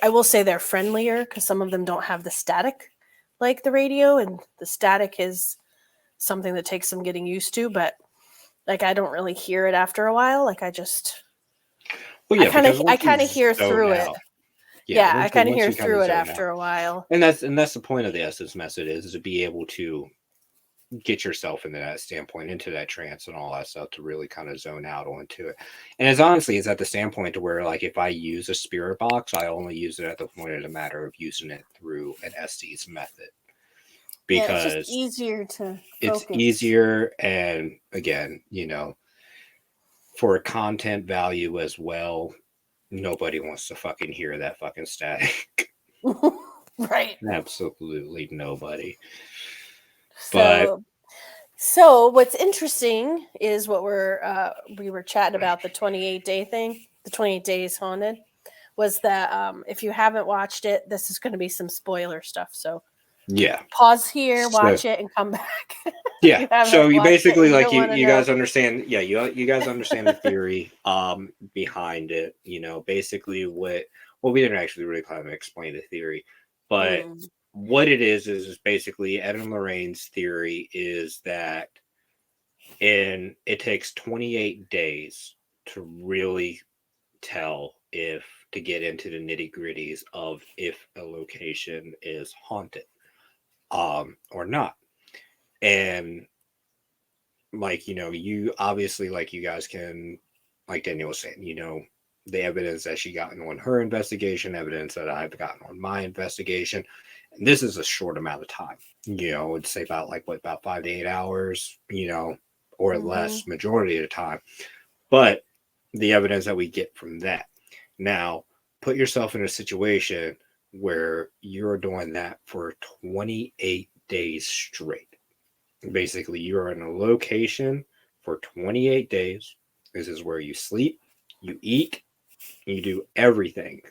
will say they're friendlier because some of them don't have the static like the radio, and the static is something that takes some getting used to, but Like I don't really hear it after a while. Like I just, Well, yeah, because I once you kind of hear zone through it. out, yeah, Yeah, I kind of once hear you kind through of it zone out, after a while. and that's the point of the essence method is to be able to get yourself into that standpoint, into that trance and all that stuff to really kind of zone out onto it. And it's honestly, it's at the standpoint to where like if I use a spirit box, I only use it at the point of the matter of using it through an Estes method Yeah, it's just because easier to it's focus. easier and again, you know, for content value as well, nobody wants to fucking hear that fucking static. Right. Absolutely nobody. But So what's interesting is what we were chatting about the 28-day thing, the 28 days haunted, was that if you haven't watched it, this is going to be some spoiler stuff. So yeah. pause here, So watch it, and come back. If yeah. you haven't So you watched it basically and you like don't want to you know. guys understand, yeah, you guys understand the theory behind it, you know, basically what we didn't actually really kind of explain the theory, but Mm. what it is basically Ed and Lorraine's theory is that it takes 28 days to really tell if to get into the nitty-gritties of if a location is haunted or not. And like, you know, you obviously like you guys can like Danielle was saying, you know, the evidence that she got on her investigation, evidence that I've gotten on my investigation. And this is a short amount of time. You know, I'd say about like what about 5 to 8 hours, you know, or Mm-hmm. less majority of the time. But the evidence that we get from that. Now, put yourself in a situation where you're doing that for 28 days straight. Basically, you're in a location for 28 days. This is where you sleep, you eat, you do everything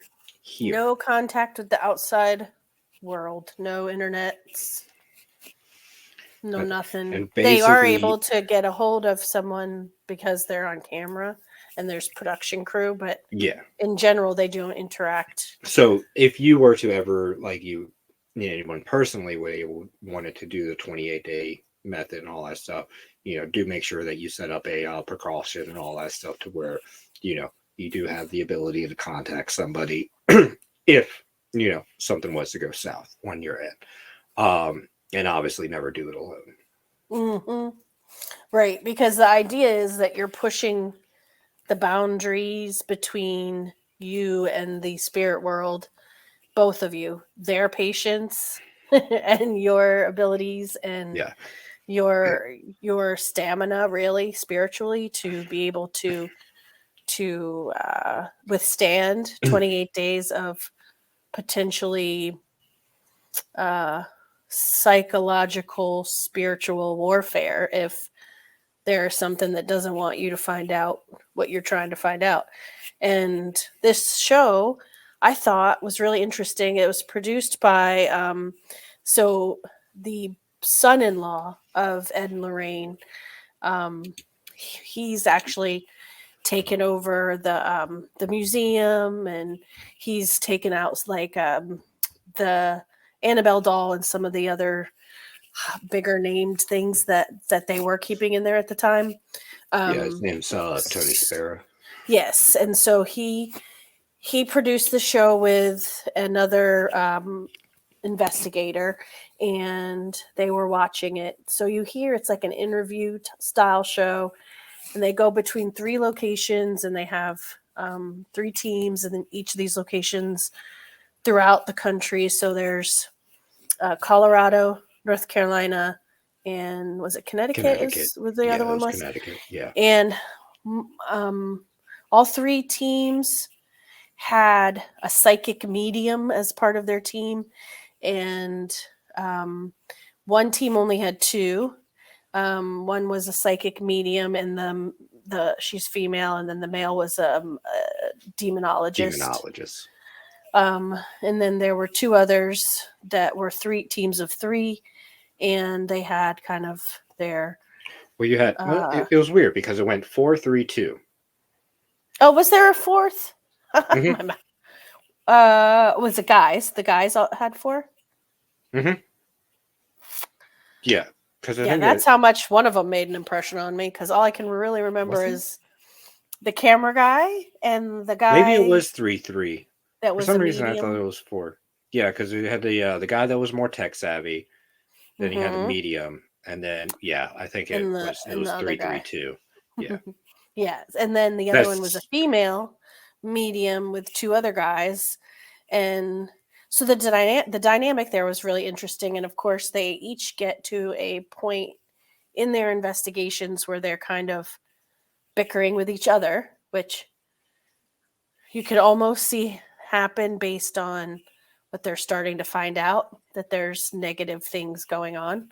here. No contact with the outside world. No internets. No, nothing. And They are basically, able to get a hold of someone because they're on camera and there's production crew, but yeah. in general, they don't interact. So if you were to ever, like anyone personally wanted to do the 28-day method and all that stuff, you know, do make sure that you set up a precaution and all that stuff to where, you know, you do have the ability to contact somebody if, you know, something was to go south on your end. And obviously never do it alone. Mm-hmm. Right, because the idea is that you're pushing the boundaries between you and the spirit world, both of you, their patience and your abilities and Yeah. your stamina, really spiritually, to be able to withstand 28 days of potentially uh, psychological spiritual warfare if there's something that doesn't want you to find out what you're trying to find out. And this show I thought was really interesting. It was produced by so the son-in-law of Ed and Lorraine. He's actually taken over the museum, and he's taken out like the Annabelle doll and some of the other bigger named things that they were keeping in there at the time. Yeah. His Um, name's Tony Sparrow. yes, and so he produced the show with another investigator, and they were watching it. So you hear it's like an interview style show, and they go between three locations, and they have three teams, and then each of these locations throughout the country. So there's Colorado, North Carolina, and was it Connecticut? Connecticut. Was the Yeah, other that one was was? Connecticut. Yeah. And um, all three teams had a psychic medium as part of their team, and um, one team only had two. One was a psychic medium, and the she's female, and then the male was a demonologist. Demonologist. And then there were two others that were three teams of three, and they had kind of their. Well, you had, well, it was weird because it went 4-3-2. Oh, was there a fourth? Mm-hmm. Was it guys? The guys all had four. Mm-hmm. Yeah. Because I Yeah, think that's how much one of them made an impression on me. Because all I can really remember is the camera guy and the maybe it guy was 3-3. that For was some a reason, I thought it medium. was 4. Yeah, because we had the guy that was more tech savvy. Then you had the Hmm. medium, and then I think it And was the other 3-3 guy. too. Yeah, Yes, and then the other one was a that's female medium with two other guys, and so the dynamic there was really interesting. And of course, they each get to a point in their investigations where they're kind of bickering with each other, which you could almost see happen based on what they're starting to find out, that there's negative things going on.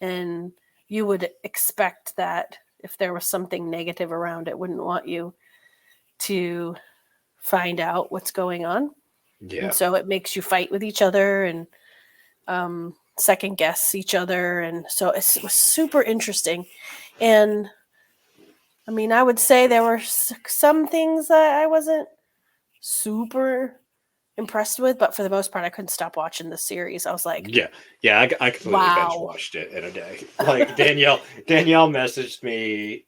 And you would expect that if there was something negative around it, wouldn't want you to find out what's going on. And yeah, so it makes you fight with each other and second guess each other. And so it was super interesting. And I mean, I would say there were some things that I wasn't super impressed with, but for the most part, I couldn't stop watching the series. I was like, yeah, yeah. I completely binge wow. watched it in a day. Like Danielle messaged me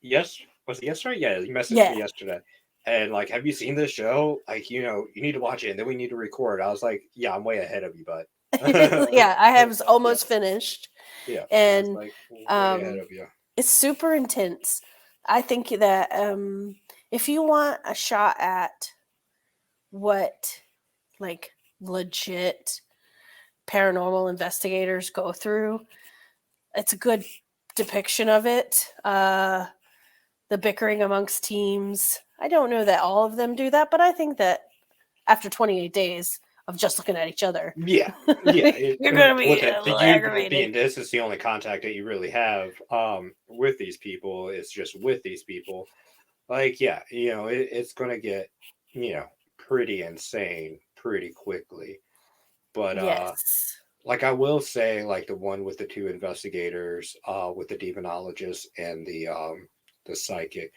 was it yesterday? Yeah, he messaged Yeah. me yesterday, and like, have you seen this show? Like, you need to watch it, and then we need to record. I was like, yeah, I'm way ahead of you, bud. Yeah, I have Yeah, almost finished. yeah. I was And like, way ahead um, of you. it's super intense. I think that if you want a shot at what like legit paranormal investigators go through, it's a good depiction of it. The bickering amongst teams. I don't know that all of them do that, but I think that after 28 days of just looking at each other, Yeah, yeah. you're going to With be it, a the little you aggravated. being this is the only contact that you really have with these people. It's just with these people. Like, yeah, it's gonna get pretty insane pretty quickly. But Yes. like I will say, like the one with the two investigators, with the demonologist and the psychic.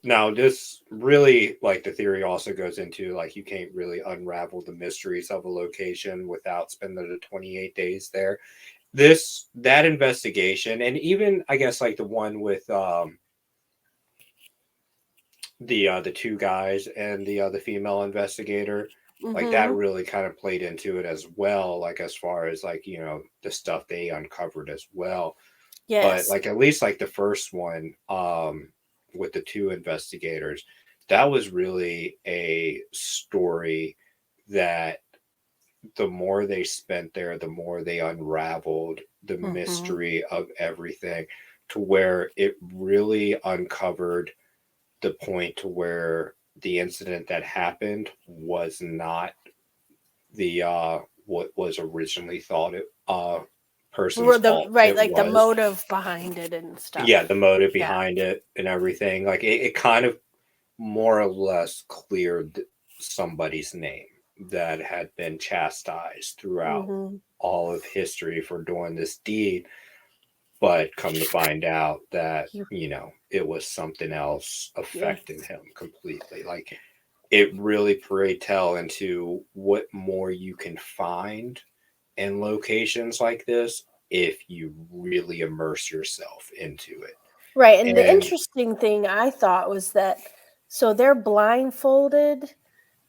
Now this really, like, the theory also goes into, like, you can't really unravel the mysteries of a location without spending the 28 days there. That investigation, and even I guess like the one with the two guys and the female investigator, like that Mm-hmm. really kind of played into it as well, like as far as like the stuff they uncovered as well. But Yes. like at least like the first one, with the two investigators, that was really a story that the more they spent there, the more they unraveled the Mm-hmm. mystery of everything, to where it really uncovered the point to where the incident that happened was not the what was originally thought it person's fault. Right, It like the was, motive behind it and yeah, stuff. the motive Yeah. behind it and everything. Like it kind of more or less cleared somebody's name that had been chastised throughout Mm-hmm. all of history for doing this deed. But come to find out that it was something else Yeah. affecting him completely. Like, it really pray tell into what more you can find in locations like this if you really immerse yourself into it. Right. And the And interesting thing I thought was that so they're blindfolded.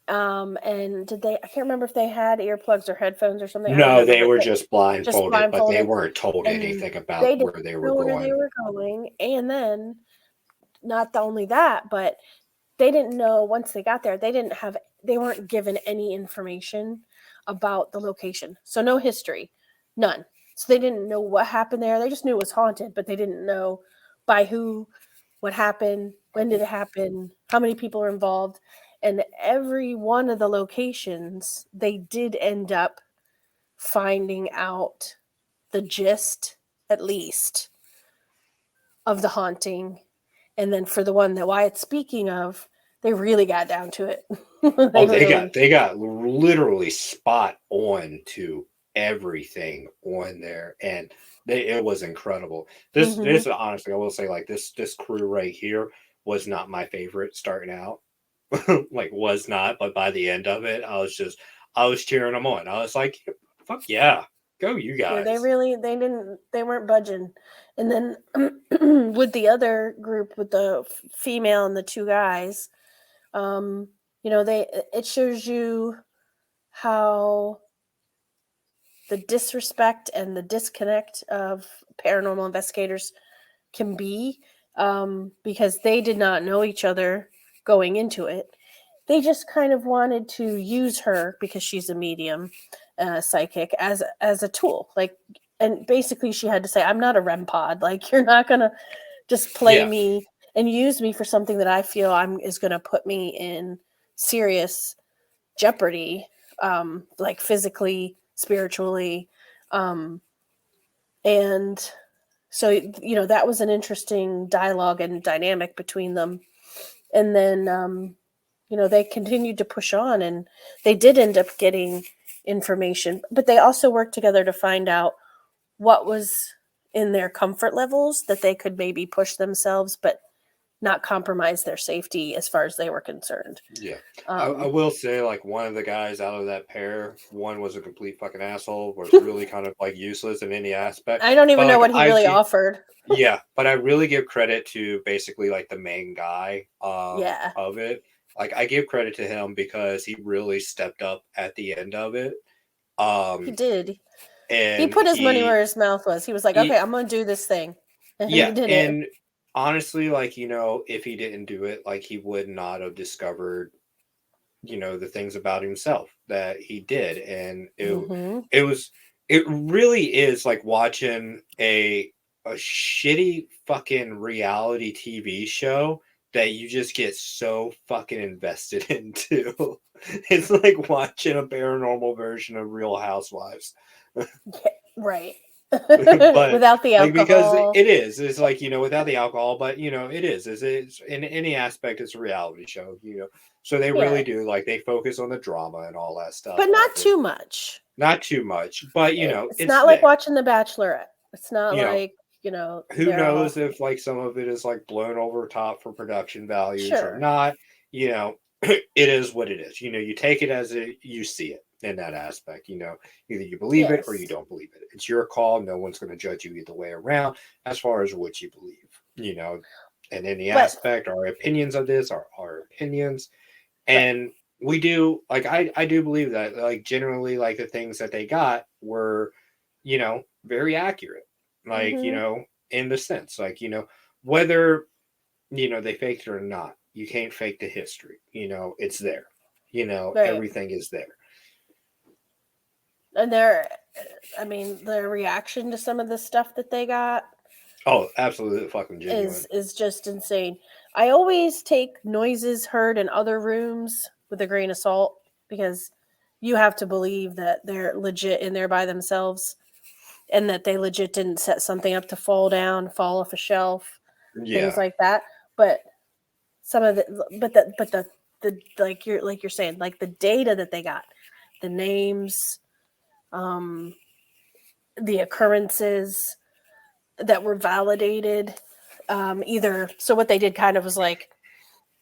And did they I can't remember if they had earplugs or headphones or something. I don't no, remember, they but were they just just blindfolded, but they blindfolded weren't told and anything about they didn't where they were know where they going. were going. And then not only that, but they didn't know once they got there, they weren't given any information about the location. So no history, none. So they didn't know what happened there. They just knew it was haunted, but they didn't know by who, what happened, when did it happen, how many people are involved. And every one of the locations, they did end up finding out the gist, at least, of the haunting. And then for the one that Wyatt's speaking of, they really got down to it. Oh, They really. they got literally spot on to everything on there, and it was incredible. Hmm. This honestly, I will say, like, this crew right here was not my favorite starting out. Like, was not, but by the end of it, I was cheering them on. I was like, fuck yeah. Go you Yeah, guys. they weren't budging. And then with the other group, with the female and the two guys, it shows you how the disrespect and the disconnect of paranormal investigators can be, because they did not know each other going into it. They just kind of wanted to use her because she's a medium, psychic, as a tool. Like, and basically she had to say, "I'm not a REM pod. Like, you're not gonna just play Yeah. me and use me for something that I feel is gonna put me in serious jeopardy, like physically, spiritually." Um, and so, that was an interesting dialogue and dynamic between them. And then, they continued to push on, and they did end up getting information, but they also worked together to find out what was in their comfort levels that they could maybe push themselves, but not compromise their safety as far as they were concerned. Yeah. I Um, will say, like, one of the guys out of that pair, one was a complete fucking asshole, was really kind of like useless in any aspect. I don't But even know like what he really offered. yeah, but I really give credit to basically like the main guy Yeah, of it. Like I give credit to him because he really stepped up at the end of it. he Um did. He and put his money where his mouth was. He was like, "Okay, he I'm going to do this thing." And he yeah, did it. and honestly, like, if he didn't do it, like he would not have discovered, the things about himself that he did. And Mhm. it was it really is like watching a shitty fucking reality TV show that you just get so fucking invested into. It's like watching a paranormal version of Real Housewives. Yeah, right. But Without the like because alcohol. it's like without the alcohol, but it's in any aspect it's a reality show, so they Yeah. really do, like, they focus on the drama and all that stuff But of not it. too much. Not too much, but It's it's not like there. watching The Bachelorette. It's not you know like, who they're knows all if like some of it is like blown over top for production values or sure. not. It is what it is. You take it as you see it in that aspect. Either you believe it or you Yes. don't believe it. It's your call. No one's going to judge you either way around as far as what you believe. And in the But aspect, our opinions of this are our opinions, right. and we do, like, I do believe that, like, generally, like, the things that they got were very accurate, like, Mhm. in the sense, like, whether they faked it or not, you can't fake the history. It's there. Right. Everything is there. And their reaction to some of the stuff that they got Oh, absolutely fucking is genuine. is just insane. I always take noises heard in other rooms with a grain of salt, because you have to believe that they're legit in there by themselves, and that they legit didn't set something up to fall off a shelf, things Yeah. like that. But some of the like you're saying, like the data that they got, the names, um, the occurrences that were validated, either. So what they did kind of was like,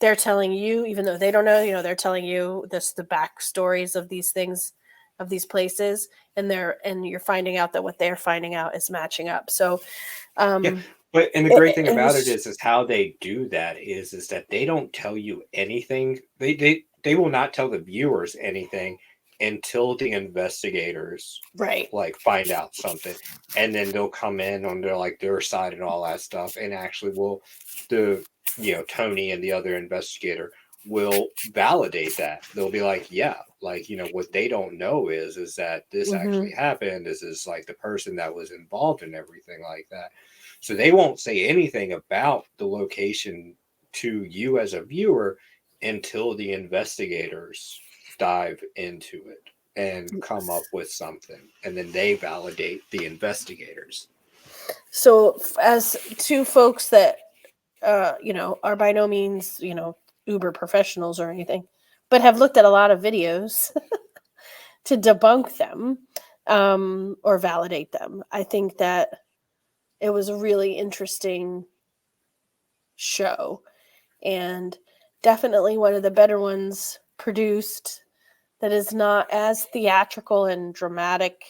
they're telling you, even though they don't know, they're telling you the backstories of these things, of these places, and you're finding out that what they're finding out is matching up. So Yeah, um and the great it, thing it about it was is how they do that is that they don't tell you anything. They will not tell the viewers anything until the investigators right. like find out something, and then they'll come in on their side and all that stuff, and actually will the Tony and the other investigator will validate that. They'll be like, yeah, like, what they don't know is that this Hmm. actually happened. This is like the person that was involved in everything like that. So they won't say anything about the location to you as a viewer until the investigators dive into it and come up with something. And then they validate the investigators. So as two folks that are by no means, uber professionals or anything, but have looked at a lot of videos to debunk them, or validate them. I think that it was a really interesting show, and definitely one of the better ones produced, that is not as theatrical and dramatic,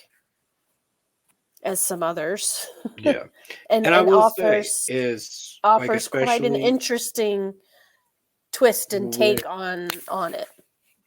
as some others. Yeah. and And I and will say offers is like offers quite an especially interesting twist and with take on it.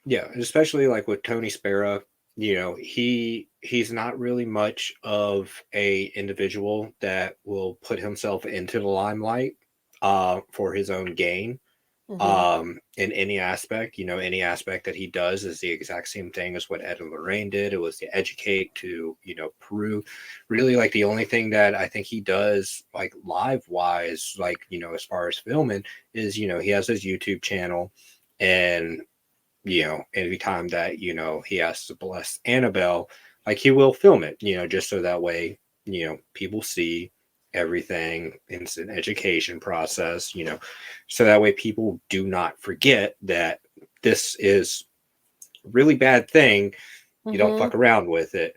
yeah, especially like with Tony Sparrow, he's not really much of a individual that will put himself into the limelight for his own gain. Hmm. In any aspect, any aspect that he does is the exact same thing as what Ed and Lorraine did. It was to educate, to Peru. Really, like the only thing that I think he does, like live wise, like as far as filming, is he has his YouTube channel, and every time that he has to bless Annabelle, like he will film it, just so that way people see everything. It's an education process, so that way people do not forget that this is a really bad thing. You don't Hmm. fuck around with it.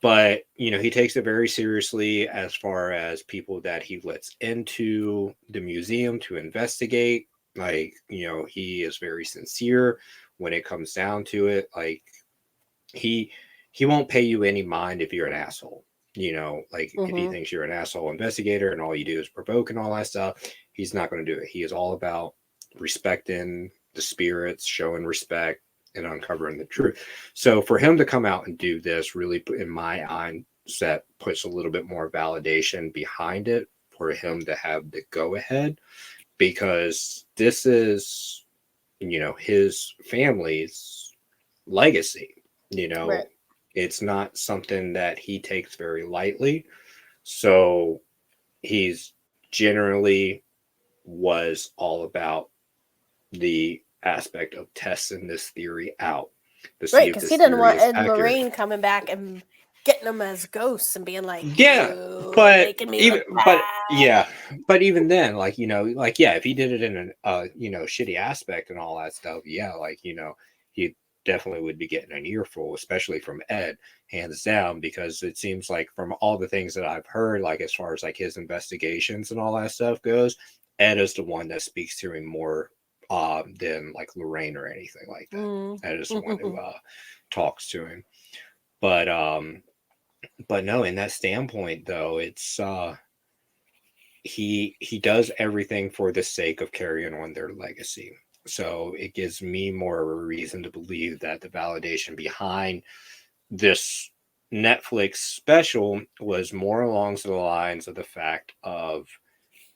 But he takes it very seriously as far as people that he lets into the museum to investigate. Like he is very sincere when it comes down to it. Like he he won't pay you any mind if you're an asshole. Like if he Hmm. thinks you're an asshole investigator and all you do is provoke and all that stuff, he's not going to do it. He is all about respecting the spirits, showing respect, and uncovering the truth. So for him to come out and do this really, in my mindset, puts a little bit more validation behind it for him to have the go ahead, because this is, his family's legacy. You Right. know, it's not something that he takes very lightly. So he's generally was all about the aspect of testing this theory out to see Right, if because he this didn't theory want is Ed and accurate. Lorraine coming back and getting them as ghosts and being like, Yeah, "You are but making me even look but bad." yeah, but even then, like like yeah, if he did it in an shitty aspect and all that stuff, yeah, like he definitely would be getting an earful, especially from Ed, hands down, because it seems like from all the things that I've heard, like as far as like his investigations and all that stuff goes, Ed is the one that speaks to him more than like Lorraine or anything like that. Mm. Ed is the one who talks to him, but no, in that standpoint though, it's he does everything for the sake of carrying on their legacy. So it gives me more of a reason to believe that the validation behind this Netflix special was more along the lines of the fact of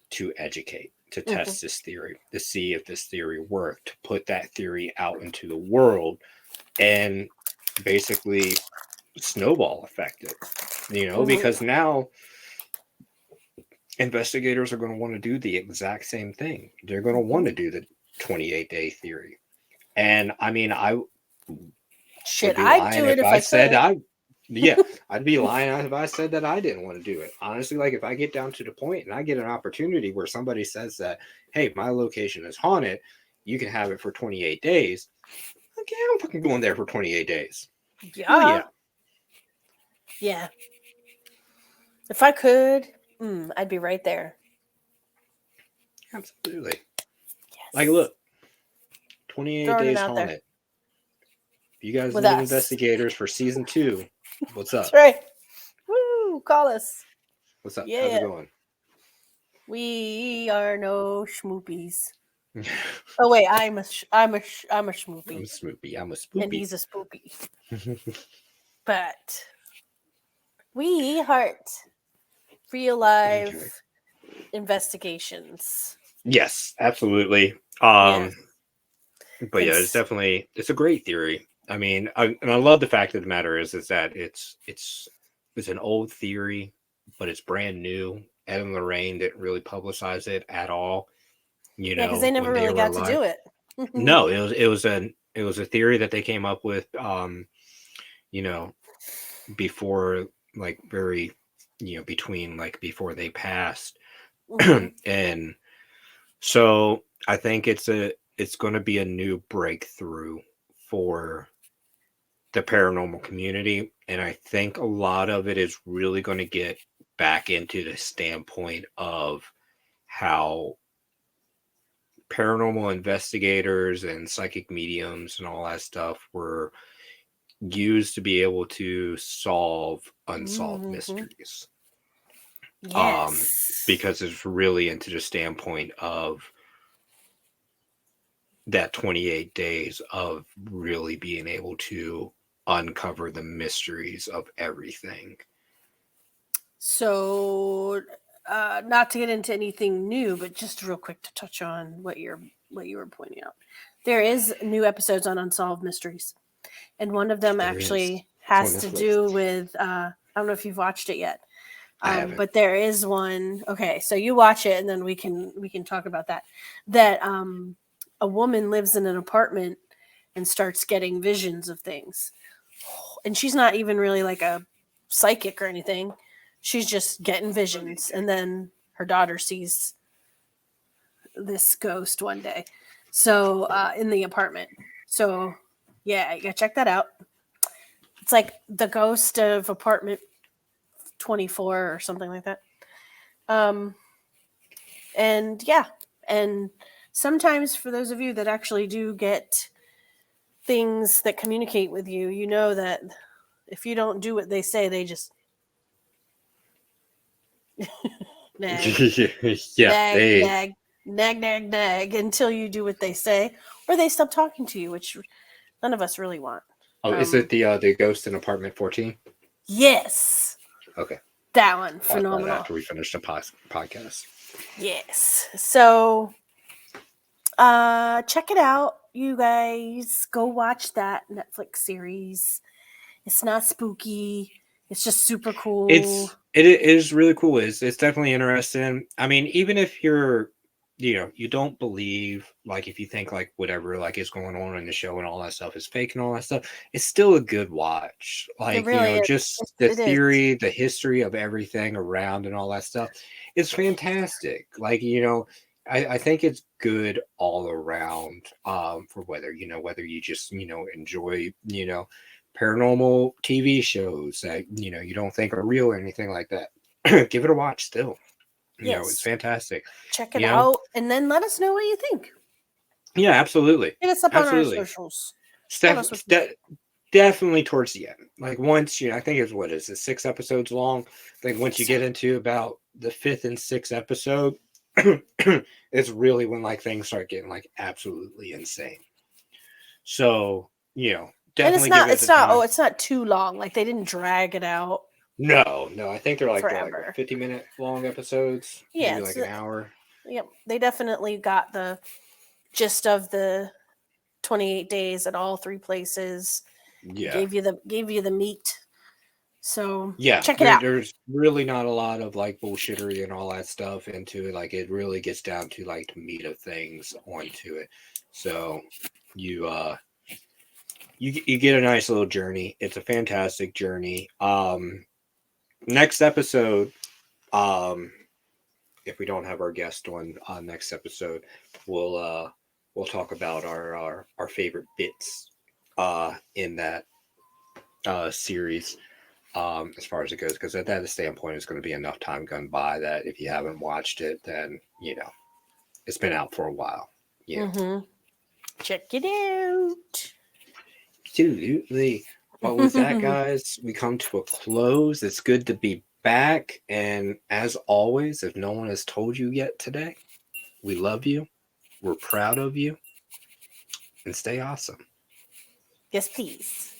to educate, to Mhm. test this theory, to see if this theory worked, to put that theory out into the world, and basically snowball effect it, Mhm. because now investigators are going to want to do the exact same thing. They're going to want Mhm. to do the 28-day theory. And I mean, I would Shit, be I'd lying do it if if I I said could. yeah, I'd be lying if I said that I didn't want to do it. Honestly, like if I get down to the point and I get an opportunity where somebody says that, hey, my location is haunted, you can have it for 28 days. Okay, I'm fucking going there for 28 days. Hell Yeah. yeah. Yeah. If I could, I'd be right there. Absolutely. Like, Yes. look, 28 Throwing it days out there haunted. If you guys with need us. investigators for season 2, what's That's up? right. Woo! Call us. What's up? How's it Yeah. going? We are no schmoopies. Oh wait, I'm a I'm a schmoopy, Snoopy. I'm a and Spoopy. he's a spoopy. But we heart real Okay. life investigations. Yes, absolutely. Yes, But and yeah, it's a great theory. I mean, and I love the fact of the matter is that it's an old theory, but it's brand new. Ed and Lorraine didn't really publicize it at all. yeah, because they never When they really were got to alive. do it. No, it was a theory that they came up with. You know, before like very, between like before they passed, Hmm. and so I think it's going to be a new breakthrough for the paranormal community, and I think a lot of it is really going to get back into the standpoint of how paranormal investigators and psychic mediums and all that stuff were used to be able to solve unsolved Mm-hmm. mysteries. Yes. Because it's really into the standpoint of that 28 days of really being able to uncover the mysteries of everything. So, not to get into anything new, but just real quick to touch on what you were pointing out. There is new episodes on unsolved mysteries, and one of them There is. actually It's on has to this list. do with. I don't know if you've watched it yet, I haven't. but there is one. Okay, so you watch it, and then we can talk about that. That a woman lives in an apartment and starts getting visions of things, and she's not even really like a psychic or anything. She's just getting visions, and then her daughter sees this ghost one day. So in the apartment. So yeah, you gotta check that out. It's like the ghost of apartment 24 or something like that. Um, and yeah, and sometimes for those of you that actually do get things that communicate with you, you know that if you don't do what they say, they just nag, Yeah, nag, nag, nag, nag, nag until you do what they say, or they stop talking to you, which none of us really want. Oh, is it the ghost in apartment 14? Yes, Okay. that one, Watch that phenomenal. after we finish the podcast. Yes, so check it out, you guys. Go watch that Netflix series. It's not spooky. It's just super cool. It is really cool. It's definitely interesting. I mean, even if you're, you don't believe, like, if you think like whatever like is going on in the show and all that stuff is fake and all that stuff, it's still a good watch. It Like, really is. just the It is. theory, the history of everything around and all that stuff, it's fantastic. Like, I think it's good all around. For whether you just enjoy paranormal TV shows that you don't think are real or anything like that. Give it a watch still. Yes. It's fantastic. Check it out and then let us know what you think. Yeah, absolutely. Hit us up on our socials. Definitely towards the end. Like once, I think it's what is it, 6 episodes long? I think once you get into about the 5th and 6th episode, it's really when like things start getting like absolutely insane. So, definitely and it's not it's not too long. Like they didn't drag it out. No, I think they're like, forever. 50-minute long episodes, maybe like an hour. Yep, they definitely got the gist of the 28 days at all 3 places. Yeah, gave you the meat. So yeah, check it out. There's really not a lot of like bullshittery and all that stuff into it. Like it really gets down to like the meat of things onto it. So you you get a nice little journey. It's a fantastic journey. Next episode, if we don't have our guest on next episode, we'll talk about our favorite bits in that series, as far as it goes, because at that standpoint it's going to be enough time gone by that if you haven't watched it, then it's been out for a while. Check it out. Absolutely. But with that, guys, we come to a close. It's good to be back, and as always, if no one has told you yet today, we love you, we're proud of you, and stay awesome. Yes, please.